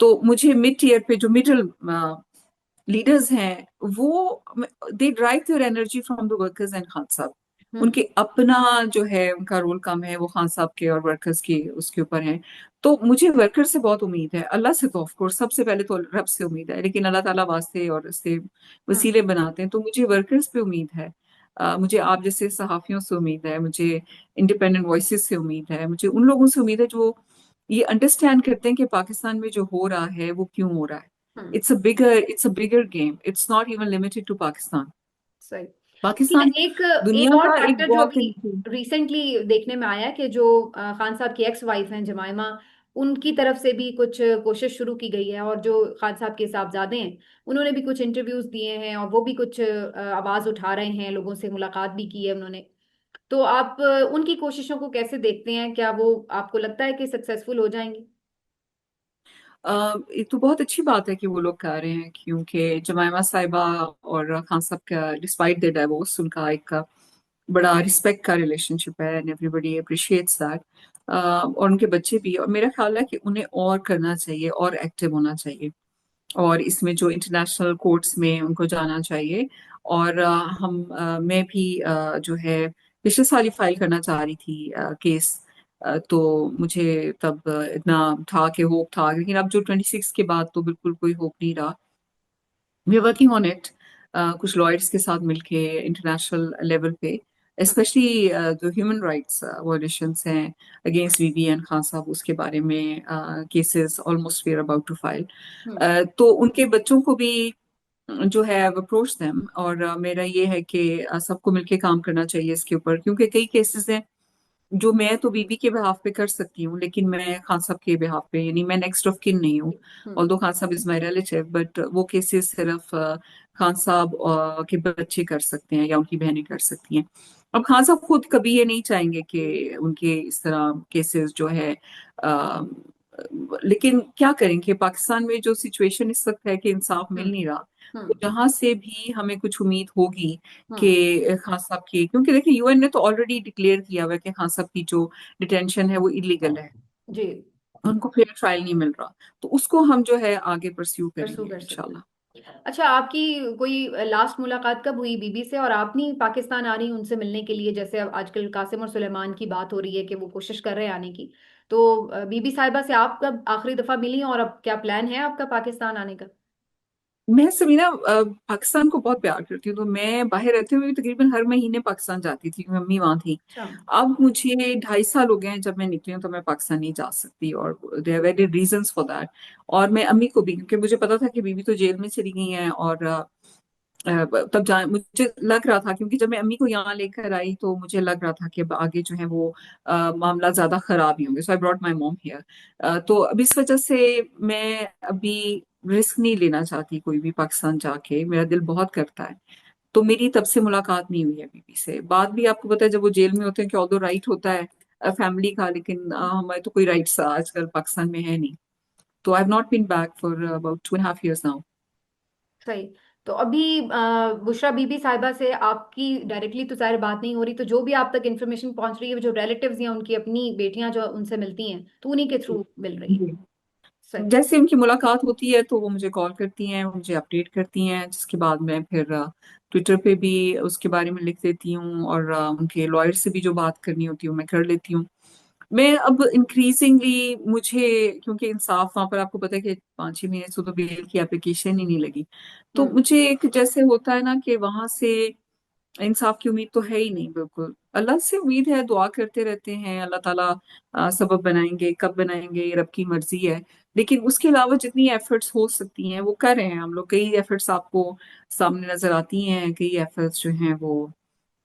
तो मुझे मिड ईयर पे जो मिडिल लीडर्स हैं वो, they drive their energy from the workers and Khan साहब। हम्म। उनके अपना जो है उनका रोल कम है, वो खान साहब के और वर्कर्स के उसके ऊपर है। तो मुझे वर्कर्स से बहुत उम्मीद है, अल्लाह से तो ऑफ कोर्स सबसे पहले तो रब से उम्मीद है, लेकिन अल्लाह ताला वास्ते और इससे हम्म। वसीले बनाते हैं, तो मुझे वर्कर्स पे उम्मीद है। मुझे आप जैसे सहाफियों से उम्मीद है, मुझे इंडिपेंडेंट वॉइसेस से उम्मीद है, मुझे उन लोगों से उम्मीद है जो ये अंडरस्टैंड करते हैं कि पाकिस्तान में जो हो रहा है वो क्यों हो रहा है। हम्म। It's a bigger game. It's not even limited to Pakistan. सही। पाकिस्तान एक एक दुनिया और का एक फैक्टर जो बहुत अभी रिसेंटली देखने में आया है कि जो खान साहब की एक्स वाइफ हैं जमाइमा, उनकी तरफ से भी कुछ कोशिश शुरू की गई है, और जो खान साहब के साहबजादे हैं उन्होंने भी कुछ इंटरव्यूज दिए हैं, और वो भी कुछ आवाज उठा रहे हैं, लोगों से मुलाकात भी की है उन्होंने। तो आप उनकी कोशिशों को कैसे देखते हैं? क्या वो आपको लगता है कि सक्सेसफुल हो जाएंगी? ये तो बहुत अच्छी बात है कि वो लोग कर रहे हैं, क्योंकि जमाइमा साहिबा और खान साहब का डिस्पाइट द डाइवोर्स उनका एक बड़ा रिस्पेक्ट का रिलेशनशिप है एंड एवरीबॉडी अप्रिशिएट्स दैट। और उनके बच्चे भी, और मेरा ख्याल है कि उन्हें और करना चाहिए और एक्टिव होना चाहिए, और इसमें जो इंटरनेशनल कोर्ट्स में उनको जाना चाहिए। और मैं भी जो है पिछले साल ही फाइल करना चाह रही थी केस। तो मुझे तब इतना था कि होप था, लेकिन अब जो 26 के बाद तो बिल्कुल कोई होप नहीं रहा। We are working on it, कुछ लॉयर्स के साथ मिलके इंटरनेशनल लेवल पे, हम्म। स्पेशली जो ह्यूमन राइट्स वॉयलेशंस हैं अगेंस्ट बीबी एंड खान साहब, उसके बारे में cases almost we are about to file. Hmm. तो उनके बच्चों को भी जो है अप्रोच देम। और मेरा ये है कि सबको मिलके काम करना चाहिए इसके ऊपर, क्योंकि कई केसेस हैं जो मैं तो बीबी के बिहाफ पे कर सकती हूँ, लेकिन मैं खान साहब के बिहाफ पे, यानी मैं नेक्स्ट ऑफ किन नहीं हूँ। हम्म। ऑल्दो खान साहब इज माई रिलेटिव, बट वो केसेस सिर्फ खान साहब के बच्चे कर सकते हैं या उनकी बहनें कर सकती हैं। अब खान साहब खुद कभी ये नहीं चाहेंगे कि उनके इस तरह केसेस जो है अ, लेकिन क्या करेंगे, पाकिस्तान में जो सिचुएशन इस वक्त है कि इंसाफ मिल हम्म। नहीं रहा। तो हम्म। जहां से भी हमें कुछ उम्मीद होगी हम्म। कि खान साहब की, क्योंकि देखिए यूएन ने तो ऑलरेडी डिक्लेयर किया हुआ है कि खान साहब की जो डिटेंशन है वो इलीगल है, जी। उनको फेयर ट्रायल नहीं मिल रहा। तो उसको हम जो है आगे परस्यू परसू करेंगे कर सकते इंशाल्लाह। हैं। अच्छा, आपकी कोई लास्ट मुलाकात कब हुई बीबी से, और आप नहीं पाकिस्तान आ रही उनसे मिलने के लिए? जैसे अब आजकल कासिम और सुलेमान की बात हो रही है कि वो कोशिश कर रहे हैं आने की। तो बीबी साहिबा से आप कब आखिरी दफा मिली, और अब क्या प्लान है आपका पाकिस्तान आने का? मैं समीना पाकिस्तान को बहुत प्यार करती हूँ, तो मैं बाहर रहते हुए भी तकरीबन हर महीने पाकिस्तान जाती थी, मम्मी वहां थी। अच्छा। अब मुझे 2.5 साल हो गए हैं जब मैं निकली हूँ, तो मैं पाकिस्तान नहीं जा सकती, और there very reasons for that. और मैं अम्मी को भी, क्योंकि मुझे पता था कि बीबी तो जेल में चली गई हैं, और तब जा मुझे लग रहा था, क्योंकि जब मैं अम्मी को यहाँ लेकर आई तो मुझे लग रहा था कि अब आगे जो है वो मामला ज्यादा खराब ही होंगे, so I brought my mom here. तो अब इस वजह से मैं अभी रिस्क नहीं लेना चाहती कोई भी पाकिस्तान जाके, मेरा दिल बहुत करता है। तो मेरी तब से मुलाकात नहीं हुई है बीबी से। बात भी आपको पता है जब वो जेल में होते हैं कि ऑल्दो राइट होता है फैमिली का, लेकिन हमारे तो कोई राइट्स आजकल पाकिस्तान में है नहीं। तो I have not been back for about 2.5 years now. सही। तो अभी बुशरा बीबी साहिबा से आपकी डायरेक्टली तो जाहिर बात नहीं हो रही, तो जो भी आप तक इन्फॉर्मेशन पहुंच रही है, जो रिलेटिव्स या उनकी अपनी बेटियां जो उनसे मिलती हैं, तो उन्हीं के थ्रू मिल रही है। सही। जैसे उनकी मुलाकात होती है तो वो मुझे कॉल करती हैं, वो मुझे अपडेट करती हैं, जिसके बाद मैं फिर ट्विटर पे भी उसके बारे में लिख देती हूँ, और उनके लॉयर से भी जो बात करनी होती है वो मैं कर लेती हूँ। मैं अब इंक्रीजिंगली मुझे, क्योंकि इंसाफ वहां पर आपको पता है कि 5 ही महीने से तो बेल की एप्लीकेशन ही नहीं लगी, तो हम्म। मुझे एक जैसे होता है ना कि वहां से इंसाफ की उम्मीद तो है ही नहीं बिल्कुल। अल्लाह से उम्मीद है, दुआ करते रहते हैं, अल्लाह ताला सबब बनाएंगे, कब बनाएंगे ये रब की मर्जी है। लेकिन उसके अलावा जितनी एफर्ट्स हो सकती हैं वो कर रहे हैं हम लोग। कई एफर्ट्स आपको सामने नजर आती हैं, कई एफर्ट्स जो हैं वो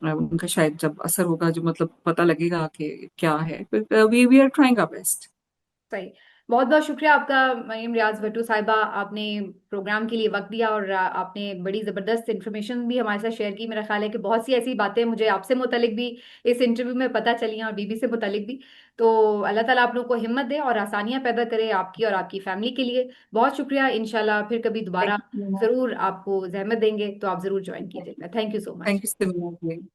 उनका शायद जब असर होगा, जो मतलब पता लगेगा कि क्या है, we are trying our best. सही। बहुत बहुत शुक्रिया आपका मरीम रियाज भट्टू साहिबा, आपने प्रोग्राम के लिए वक्त दिया, और आपने बड़ी ज़बरदस्त इन्फॉर्मेशन भी हमारे साथ शेयर की। मेरा ख्याल है कि बहुत सी ऐसी बातें मुझे आपसे मुतालिक भी इस इंटरव्यू में पता चली हैं, और बीबी से मुतालिक भी। तो अल्लाह ताला आप लोगों को हिम्मत दे और आसानियां पैदा करे आपकी और आपकी फैमिली के लिए। बहुत शुक्रिया। इंशाल्लाह फिर कभी दोबारा थैंक यू। ज़रूर आपको जहमत देंगे, तो आप ज़रूर ज्वाइन कीजिएगा। Thank you so thank much. You so much.